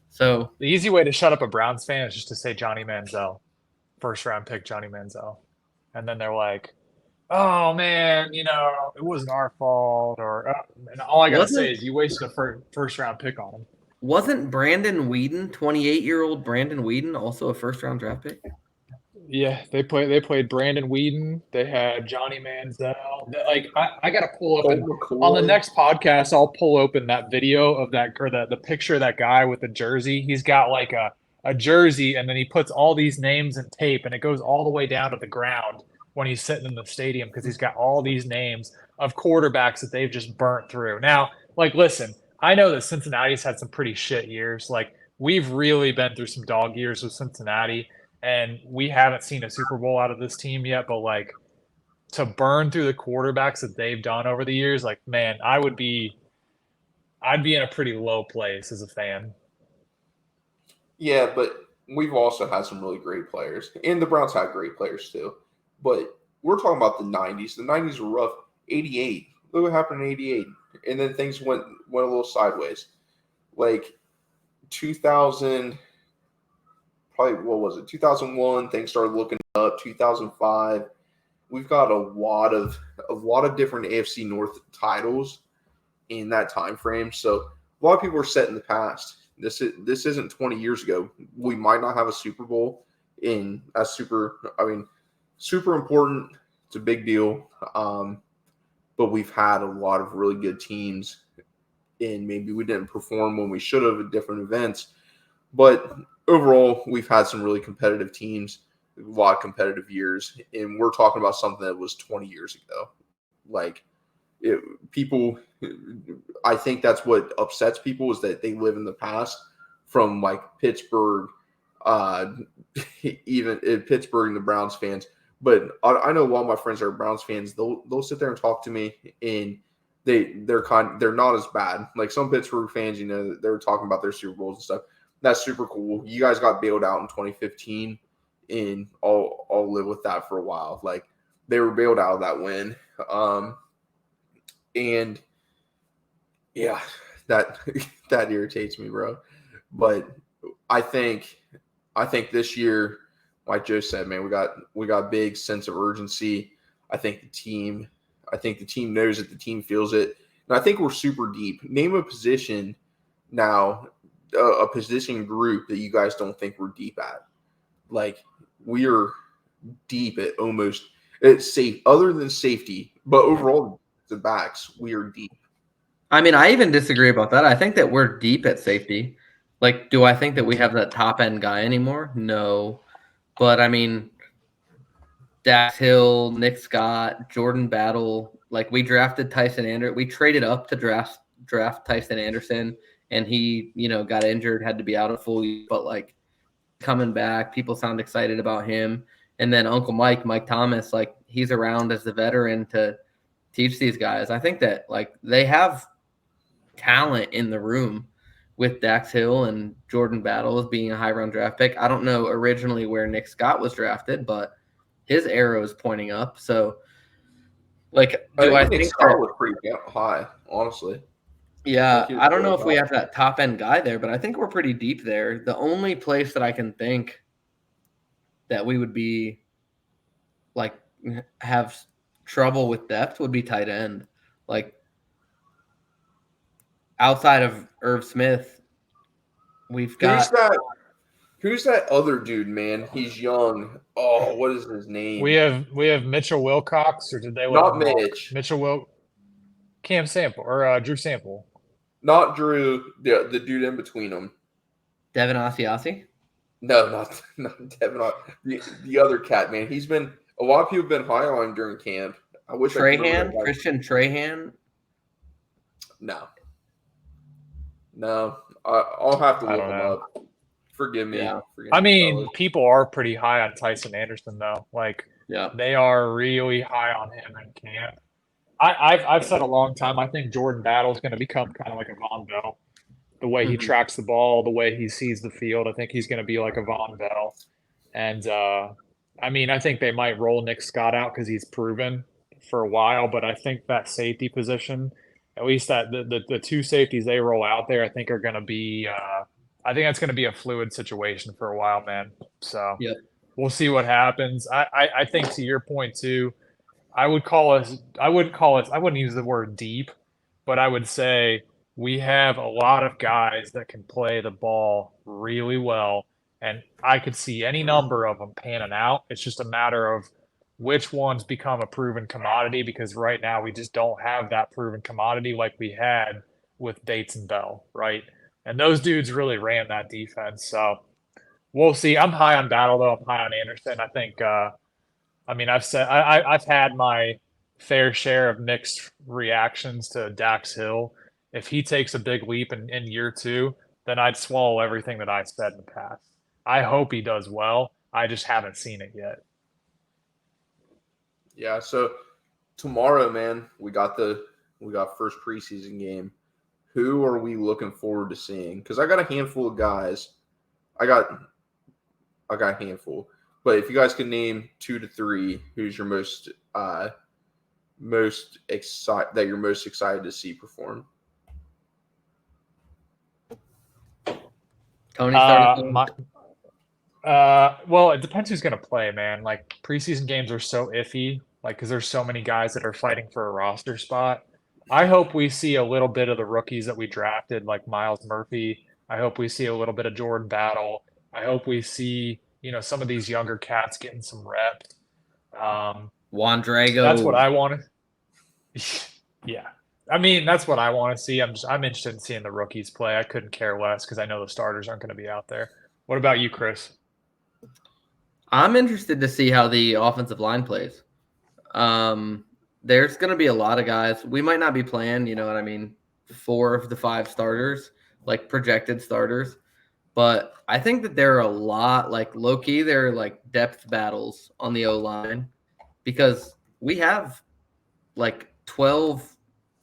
So the easy way to shut up a Browns fan is just to say Johnny Manziel, first round pick Johnny Manziel, and then they're like, "Oh man, it wasn't our fault," and all I gotta say is you wasted a first round pick on him. Wasn't Brandon Weeden, 28-year-old Brandon Weeden, also a first round draft pick? Yeah, they played Brandon Weeden. They had Johnny Manziel. Like I gotta pull up on the next podcast. I'll pull open that video of that or the picture of that guy with the jersey. He's got like a a jersey, and then he puts all these names in tape, and it goes all the way down to the ground when he's sitting in the stadium because he's got all these names of quarterbacks that they've just burnt through. Now, like, listen, I know that Cincinnati's had some pretty shit years. Like, we've really been through some dog years with Cincinnati, and we haven't seen a Super Bowl out of this team yet, but like to burn through the quarterbacks that they've done over the years, like, man, I'd be in a pretty low place as a fan. Yeah, but we've also had some really great players, and the Browns had great players too. But we're talking about the '90s. The '90s were rough. '88. Look what happened in '88, and then things went a little sideways. Like 2000, probably what was it? 2001. Things started looking up. 2005. We've got a lot of different AFC North titles in that time frame. So a lot of people are set in the past. This isn't 20 years ago. We might not have a Super Bowl super important. It's a big deal. But we've had a lot of really good teams, and maybe we didn't perform when we should have at different events. But overall, we've had some really competitive teams, a lot of competitive years, and we're talking about something that was 20 years ago. Like, people, I think that's what upsets people is that they live in the past from like Pittsburgh, even in Pittsburgh and the Browns fans. But I know a lot of my friends are Browns fans. They'll sit there and talk to me, and they're not as bad. Like some Pittsburgh fans, they're talking about their Super Bowls and stuff. That's super cool. You guys got bailed out in 2015, and I'll live with that for a while. Like they were bailed out of that win. And yeah, that irritates me, bro. But I think this year, like Joe said, man, we got a big sense of urgency. I think the team knows it, the team feels it. And I think we're super deep. Name a position now, a position group that you guys don't think we're deep at. Like we are deep at almost it's safe other than safety, but overall the backs, we are deep. I mean, I even disagree about that. I think that we're deep at safety. Like, do I think that we have that top end guy anymore? No. But I mean, Dax Hill, Nick Scott, Jordan Battle, like we drafted Tyson Anderson. We traded up to draft Tyson Anderson, and he, got injured, had to be out a full year, but like coming back, people sound excited about him. And then Uncle Mike Thomas, like he's around as the veteran to teach these guys. I think that like they have talent in the room with Dax Hill and Jordan Battle as being a high round draft pick. I don't know originally where Nick Scott was drafted, but his arrow is pointing up. So, like, do I think Scott was pretty high, honestly? Yeah, I don't know if we have that top end guy there, but I think we're pretty deep there. The only place that I can think that we would be like have trouble with depth would be tight end. Like outside of Irv Smith, we've got Who's that other dude, man? He's young. Oh, what is his name? We have Mitchell Wilcox, or did they not Mitch? Cam Sample or Drew Sample. Not Drew, the dude in between them. Devin Asiasi? No, not Devin. The other cat, man. He's been a lot of people have been high on him during camp. I wish Christian Trahan. No, I'll have to look him up. Forgive me. Yeah. I mean, people are pretty high on Tyson Anderson, though. Like, they are really high on him in camp. I've said a long time, I think Jordan Battle is going to become kind of like a Von Bell. The way he tracks the ball, the way he sees the field, I think he's going to be like a Von Bell. And, I mean, I think they might roll Nick Scott out because he's proven for a while, but I think that safety position, at least that the two safeties they roll out there, I think are going to be I think that's going to be a fluid situation for a while, man. So we'll see what happens. I think to your point, too, I wouldn't use the word deep, but I would say we have a lot of guys that can play the ball really well, and I could see any number of them panning out. It's just a matter of which ones become a proven commodity, because right now we just don't have that proven commodity like we had with Bates and Bell, right? And those dudes really ran that defense. So We'll see. I'm high on Battle though. I'm high on Anderson. I think. I've had my fair share of mixed reactions to Dax Hill. If he takes a big leap in year two, then I'd swallow everything that I said in the past. I hope he does well. I just haven't seen it yet. Yeah, so tomorrow, man, we got first preseason game. Who are we looking forward to seeing? Because I got a handful of guys. I got a handful. But if you guys can name 2 to 3, who's your most excited to see perform? Tony started. Well, it depends who's gonna play, man. Like preseason games are so iffy, like because there's so many guys that are fighting for a roster spot. I hope we see a little bit of the rookies that we drafted, like Miles Murphy. I hope we see a little bit of Jordan Battle. I hope we see, some of these younger cats getting some reps. Juan Drago. That's what I want to. Yeah, I mean that's what I want to see. I'm interested in seeing the rookies play. I couldn't care less because I know the starters aren't going to be out there. What about you, Chris? I'm interested to see how the offensive line plays. There's going to be a lot of guys. We might not be playing, 4 of the 5 starters, like projected starters. But I think that there are a lot, like low-key, there are like depth battles on the O-line because we have like 12,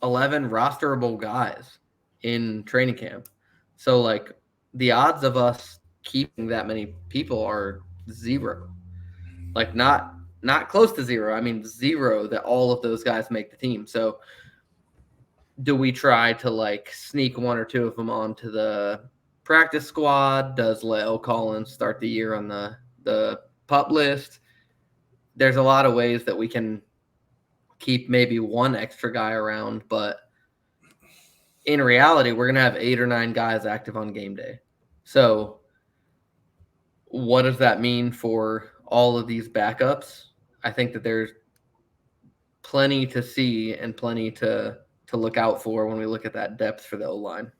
11 rosterable guys in training camp. So like the odds of us keeping that many people are 0. Like not close to 0. I mean 0 that all of those guys make the team. So do we try to like sneak 1 or 2 of them onto the practice squad? Does Leo Collins start the year on the pup list? There's a lot of ways that we can keep maybe 1 extra guy around, but in reality, we're going to have 8 or 9 guys active on game day. So what does that mean for all of these backups? I think that there's plenty to see and plenty to look out for when we look at that depth for the O-line.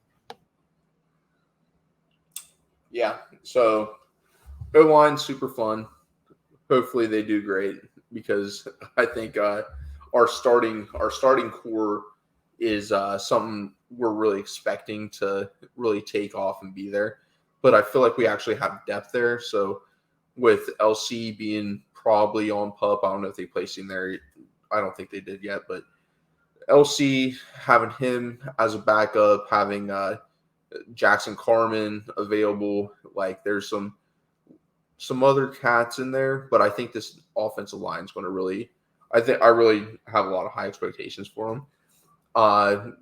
Yeah, so O-line super fun. Hopefully they do great because I think our starting core is something we're really expecting to really take off and be there. But I feel like we actually have depth there. So with LC being probably on pup, I don't know if they placed him there. I don't think they did yet, but LC having him as a backup, having Jackson Carman available, like there's some other cats in there, but I think this offensive line is going to really – I really have a lot of high expectations for them.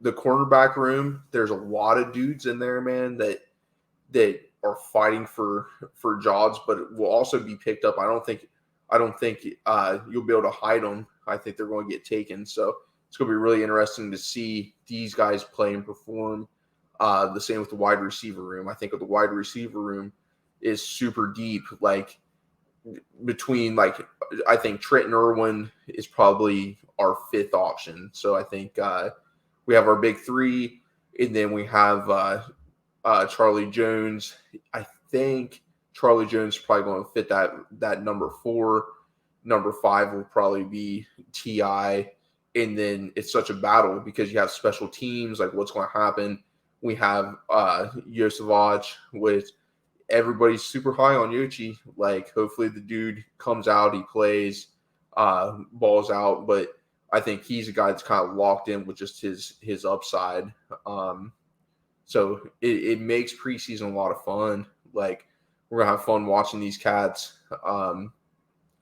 The cornerback room, there's a lot of dudes in there, man, that are fighting for jobs, but will also be picked up. I don't think you'll be able to hide them. I think they're going to get taken. So it's going to be really interesting to see these guys play and perform. The same with the wide receiver room. I think with the wide receiver room is super deep. Like between I think Trenton Irwin is probably our 5th option. So I think we have our big 3, and then we have Charlie Jones. I think Charlie Jones is probably going to fit that number 4. Number 5 will probably be T.I. And then it's such a battle because you have special teams, like what's going to happen. We have Yosevach, which everybody's super high on Yochi. Like hopefully the dude comes out, he plays, balls out. But I think he's a guy that's kind of locked in with just his upside. So it makes preseason a lot of fun. Like we're gonna have fun watching these cats,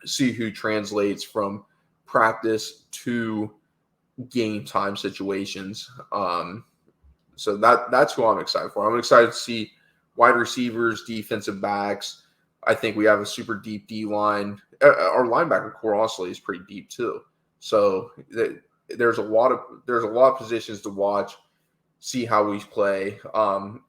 see who translates from practice to game time situations. So that's who I'm excited for. I'm excited to see wide receivers, defensive backs. I think we have a super deep D line. Our linebacker core honestly is pretty deep too. So there's a lot of positions to watch. See how we play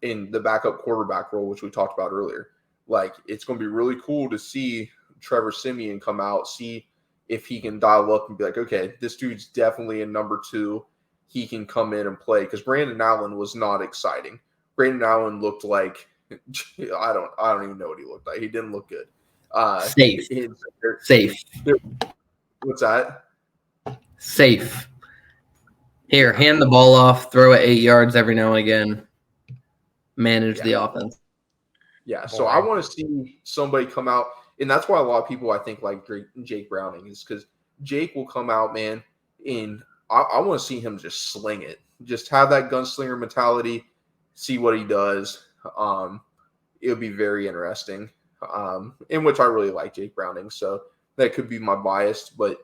in the backup quarterback role, which we talked about earlier. Like it's going to be really cool to see Trevor Siemian come out, see if he can dial up and be like, okay, this dude's definitely a number 2. He can come in and play because Brandon Allen was not exciting. Brandon Allen looked like I don't even know what he looked like. He didn't look good. Safe. They're- Safe. What's that? Safe. Here, hand the ball off, throw it 8 yards every now and again. Manage the offense. Yeah, so I want to see somebody come out, and that's why a lot of people I think like Jake Browning is because Jake will come out, man, and I want to see him just sling it, just have that gunslinger mentality, see what he does. It'll be very interesting. In which I really like Jake Browning, so that could be my bias, but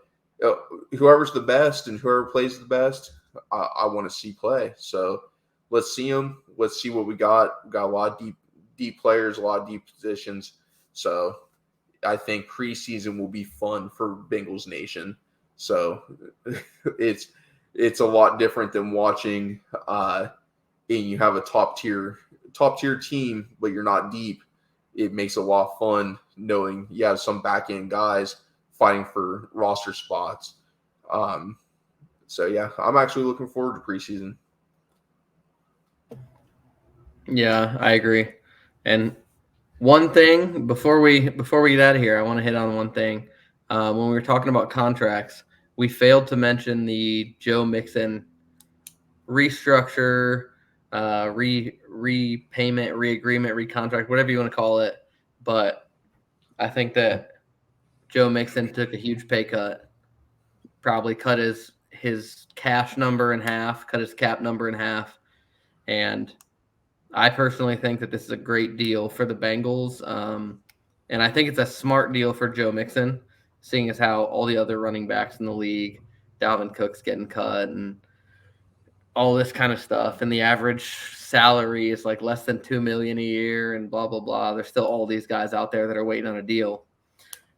whoever's the best and whoever plays the best, I want to see play. So let's see them. Let's see what we got. We got a lot of deep players, a lot of deep positions. So I think preseason will be fun for Bengals Nation. So it's a lot different than watching and you have a top tier team, but you're not deep. It makes it a lot of fun knowing you have some back end guys fighting for roster spots. So yeah, I'm actually looking forward to preseason. Yeah, I agree. And one thing before we get out of here, I want to hit on one thing. When we were talking about contracts, we failed to mention the Joe Mixon restructure, repayment, reagreement, recontract, whatever you want to call it. But I think that Joe Mixon took a huge pay cut, probably cut his cash number in half, cut his cap number in half, and I personally think that this is a great deal for the Bengals, and I think it's a smart deal for Joe Mixon, seeing as how all the other running backs in the league, Dalvin Cook's getting cut and all this kind of stuff, and the average salary is like less than $2 million a year, and blah blah blah. There's still all these guys out there that are waiting on a deal.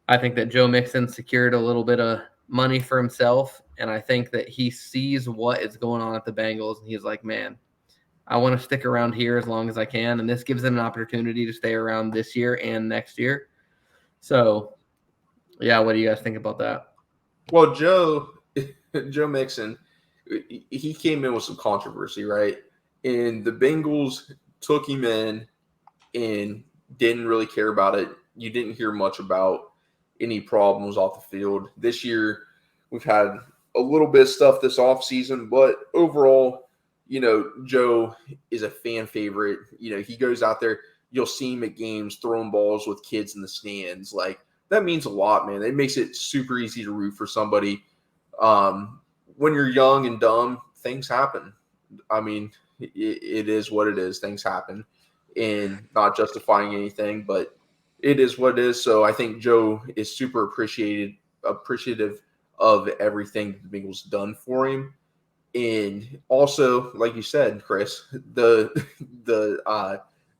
I think that Joe Mixon secured a little bit of money for himself, and I think that he sees what is going on at the Bengals, and he's like, man, I want to stick around here as long as I can, and this gives him an opportunity to stay around this year and next year. So, yeah, what do you guys think about that? Well, Joe Mixon, he came in with some controversy, right? And the Bengals took him in and didn't really care about it. You didn't hear much about any problems off the field. This year, we've had a little bit of stuff this offseason, but overall, Joe is a fan favorite. He goes out there, you'll see him at games throwing balls with kids in the stands. Like, that means a lot, man. It makes it super easy to root for somebody. When you're young and dumb, things happen. I mean, it is what it is. Things happen, and not justifying anything, but it is what it is. So I think Joe is super appreciative of everything the Bengals done for him. And also, like you said, Chris, the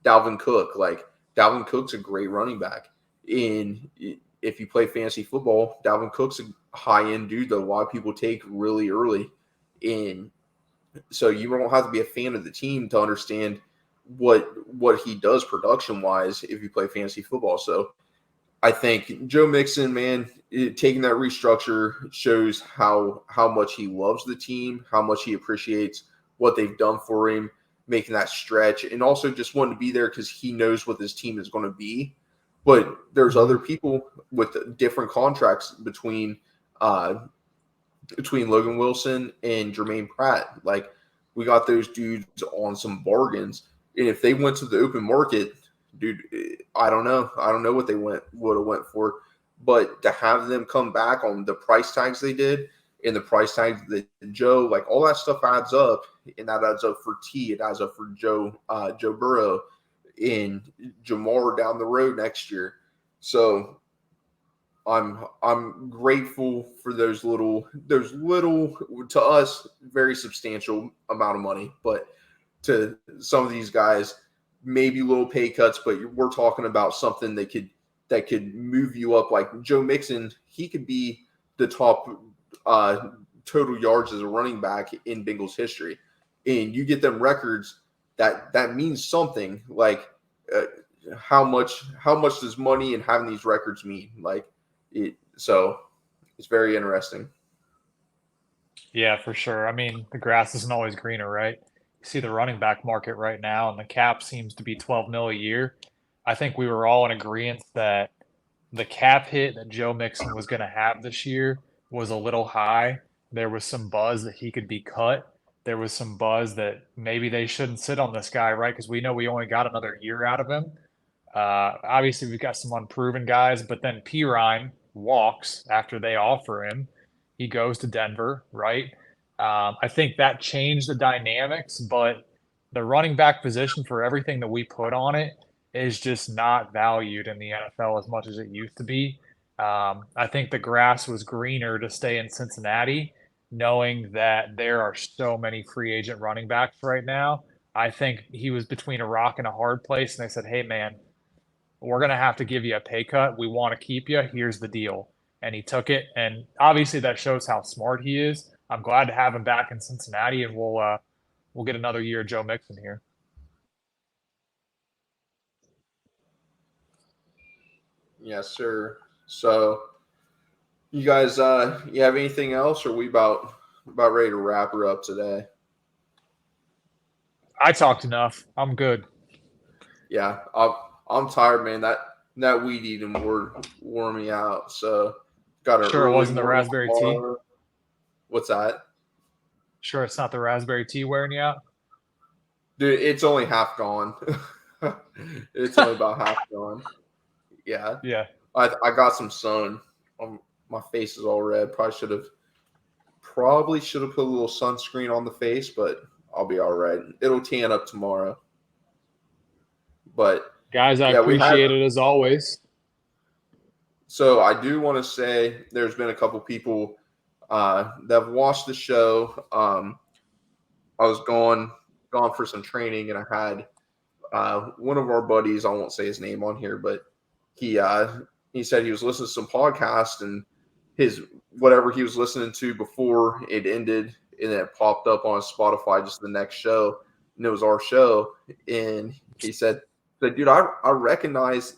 Dalvin Cook, like Dalvin Cook's a great running back. And if you play fantasy football, Dalvin Cook's a high end dude that a lot of people take really early. And so you don't have to be a fan of the team to understand what he does production wise if you play fantasy football. So I think Joe Mixon, man, taking that restructure shows how much he loves the team, how much he appreciates what they've done for him, making that stretch, and also just wanting to be there because he knows what this team is going to be. But there's other people with different contracts between Logan Wilson and Jermaine Pratt. Like, we got those dudes on some bargains, and if they went to the open market, dude, I don't know what they would have went for, but to have them come back on the price tags they did and the price tags that Joe, like, all that stuff adds up, and that adds up for T, it adds up for Joe Burrow and Jamar down the road next year. So I'm grateful for those little to us very substantial amount of money, but to some of these guys, maybe little pay cuts, but we're talking about something that could move you up. Like Joe Mixon, he could be the top total yards as a running back in Bengals history, and you get them records that means something. Like how much does money and having these records mean? Like so it's very interesting. Yeah, for sure. I mean, the grass isn't always greener, right? see the running back market right now, and the cap seems to be 12 mil a year. I think we were all in agreement that the cap hit that Joe Mixon was going to have this year was a little high. There was some buzz that he could be cut. There was some buzz that maybe they shouldn't sit on this guy, right? Because we know we only got another year out of him. Obviously, we've got some unproven guys, but then Pirine walks after they offer him. He goes to Denver, right? I think that changed the dynamics, but the running back position for everything that we put on it is just not valued in the NFL as much as it used to be. I think the grass was greener to stay in Cincinnati, knowing that there are so many free agent running backs right now. I think he was between a rock and a hard place, and they said, "Hey, man, we're going to have to give you a pay cut. We want to keep you. Here's the deal." And he took it. And obviously that shows how smart he is. I'm glad to have him back in Cincinnati, and we'll get another year of Joe Mixon here. Yes, sir. So you guys you have anything else, or are we about ready to wrap her up today? I talked enough. I'm good. Yeah, I'm tired, man. That weed eating wore me out. So got a Sure, it early wasn't the morning raspberry tea. tomorrow. What's that? Sure, it's not the raspberry tea wearing you out. Dude, it's only half gone. It's only about half gone. Yeah. Yeah. I got some sun. My face is all red. Probably should have put a little sunscreen on the face, but I'll be all right. It'll tan up tomorrow. But Guys, I appreciate it as always. So I do want to say there's been a couple people that have watched the show. I was gone for some training, and I had one of our buddies. I won't say his name on here, but he said he was listening to some podcast, and his whatever he was listening to before it ended, and it popped up on Spotify just the next show, and it was our show. And he said, "Dude, I recognize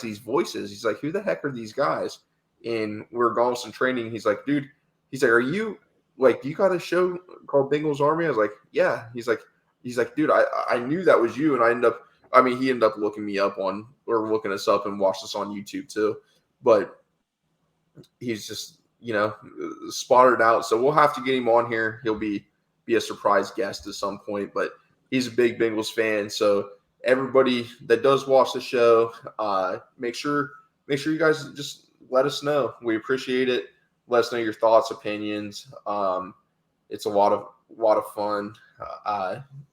these voices." He's like, "Who the heck are these guys?" And we were going with some training. He's like, "Dude," he's like, "Are you like, you got a show called Bengals Army?" I was like, "Yeah." He's like, "Dude, I knew that was you." And he ended up looking me up looking us up and watched us on YouTube too. But he's just, spotted out. So we'll have to get him on here. He'll be a surprise guest at some point, but he's a big Bengals fan. So everybody that does watch the show, make sure you guys just let us know. We appreciate it. Let us know your thoughts, opinions. It's a lot of fun,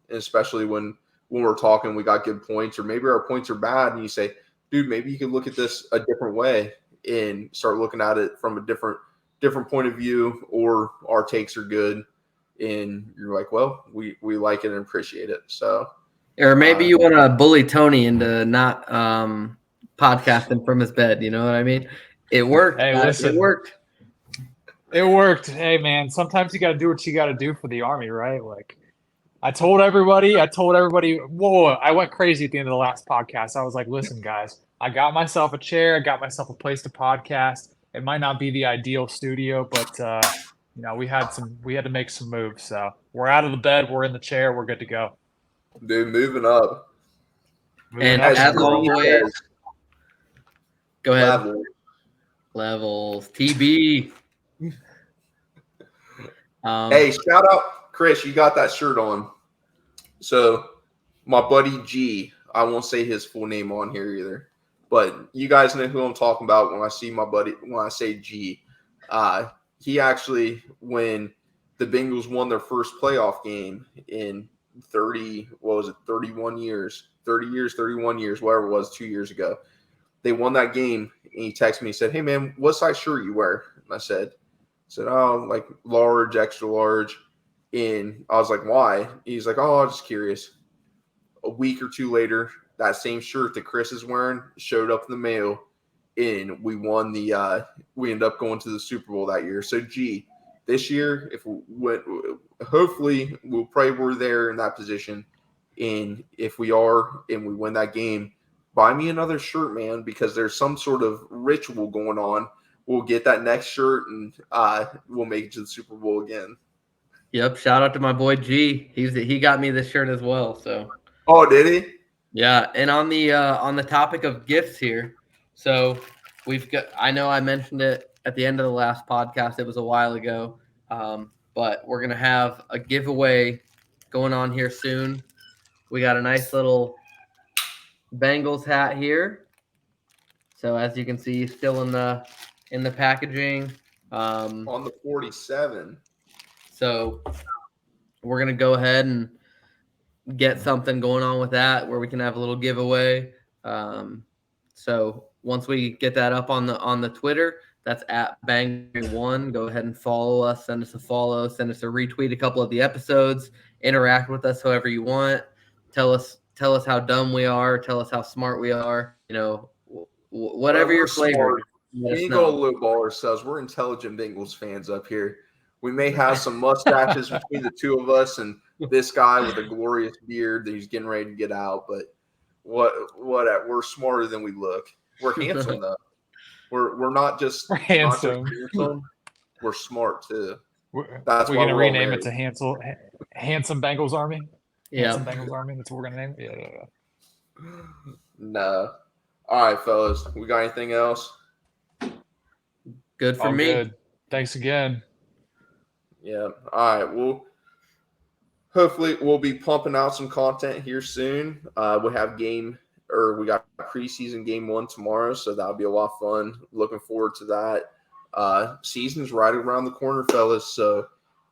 especially when we're talking, we got good points, or maybe our points are bad, and you say, "Dude, maybe you could look at this a different way and start looking at it from a different point of view," or our takes are good, and you're like, "Well, we like it and appreciate it." So. Or maybe you want to bully Tony into not podcasting from his bed. You know what I mean? It worked. Hey, listen. It worked. It worked. Hey, man, sometimes you got to do what you got to do for the Army, right? Like, I told everybody, whoa, I went crazy at the end of the last podcast. I was like, "Listen, guys, I got myself a chair. I got myself a place to podcast. It might not be the ideal studio, but, we had to make some moves. So we're out of the bed. We're in the chair. We're good to go. Dude, moving up. And as always, go ahead. Levels. TB. Hey, shout out, Chris. You got that shirt on. So my buddy G, I won't say his full name on here either, but you guys know who I'm talking about when I say G. He actually, when the Bengals won their first playoff game in 31 years, whatever it was, 2 years ago. They won that game, and he texted me and said, "Hey, man, what size shirt you wear?" And I said, "Oh, like large, extra large." And I was like, "Why?" He's like, "Oh, I'm just curious." A week or two later, that same shirt that Chris is wearing showed up in the mail, and we won we ended up going to the Super Bowl that year. So, G, this year, if we went, hopefully we'll probably were there in that position. And if we are and we win that game, buy me another shirt, man, because there's some sort of ritual going on. We'll get that next shirt, and we'll make it to the Super Bowl again. Yep. Shout out to my boy G. He got me this shirt as well. So Oh, did he? yeah. And on the topic of gifts here, so we've got. I know I mentioned it at the end of the last podcast. It was a while ago, but we're gonna have a giveaway going on here soon. We got a nice little Bengals hat here. So as you can see, still in the packaging. On the 47. So we're gonna go ahead and get something going on with that where we can have a little giveaway. So once we get that up on the Twitter, that's at Bang1. Go ahead and follow us, send us a follow, send us a retweet a couple of the episodes, interact with us however you want. Tell us how dumb we are, tell us how smart we are, whatever your flavor. We ain't gonna lowball ourselves. We're intelligent Bengals fans up here. We may have some mustaches between the two of us and this guy with a glorious beard that he's getting ready to get out, but we're smarter than we look. We're handsome though. We're not just handsome. We're smart too. That's why we're gonna rename it to Handsome Bengals Army. Yeah, Handsome Bengals Army. That's what we're gonna name it. Yeah. No. All right, fellas. We got anything else? Good for me. Good. Thanks again. Yeah. All right. Well, hopefully we'll be pumping out some content here soon. We got preseason game 1 tomorrow, so that'll be a lot of fun. Looking forward to that. Season's right around the corner, fellas. So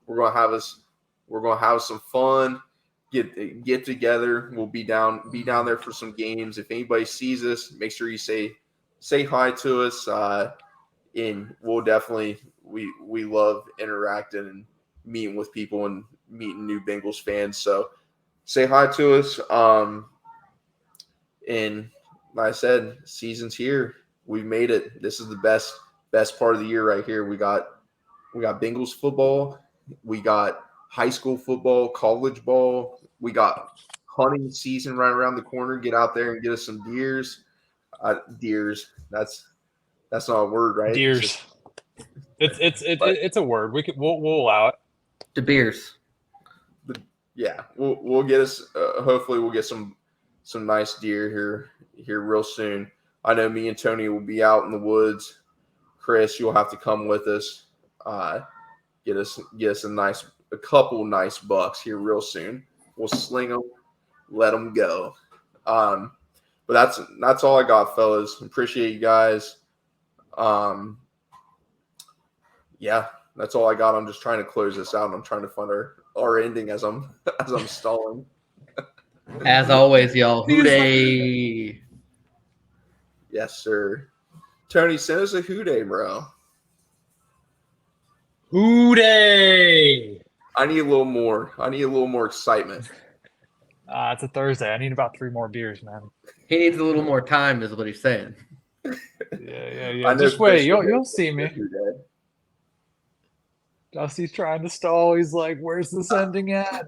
we're gonna have some fun. Get together. We'll be down there for some games. If anybody sees us, make sure you say hi to us. And we'll definitely we love interacting and meeting with people and meeting new Bengals fans. So say hi to us. And like I said, season's here. We've made it. This is the best part of the year right here. We got Bengals football. We got high school football, college ball. We got hunting season right around the corner. Get out there and get us some deers. Deers. That's not a word, right? Deers. It's a word. We'll allow it. De Beers. Yeah, we'll get us. Hopefully, we'll get some nice deer here real soon. I know me and Tony will be out in the woods. Chris, you'll have to come with us. Get us a couple nice bucks here real soon. We'll sling them, let them go. But that's all I got, fellas. Appreciate you guys. Yeah, that's all I got. I'm just trying to close this out. I'm trying to find our ending as I'm stalling. As always, y'all. Hooday! Yes, sir. Tony, send us a hooday, bro. Hooday! I need a little more excitement. It's a Thursday. I need about 3 more beers, man. He needs a little more time, is what he's saying. Yeah. Just wait. You'll see me. Dusty's trying to stall. He's like, "Where's this ending at?"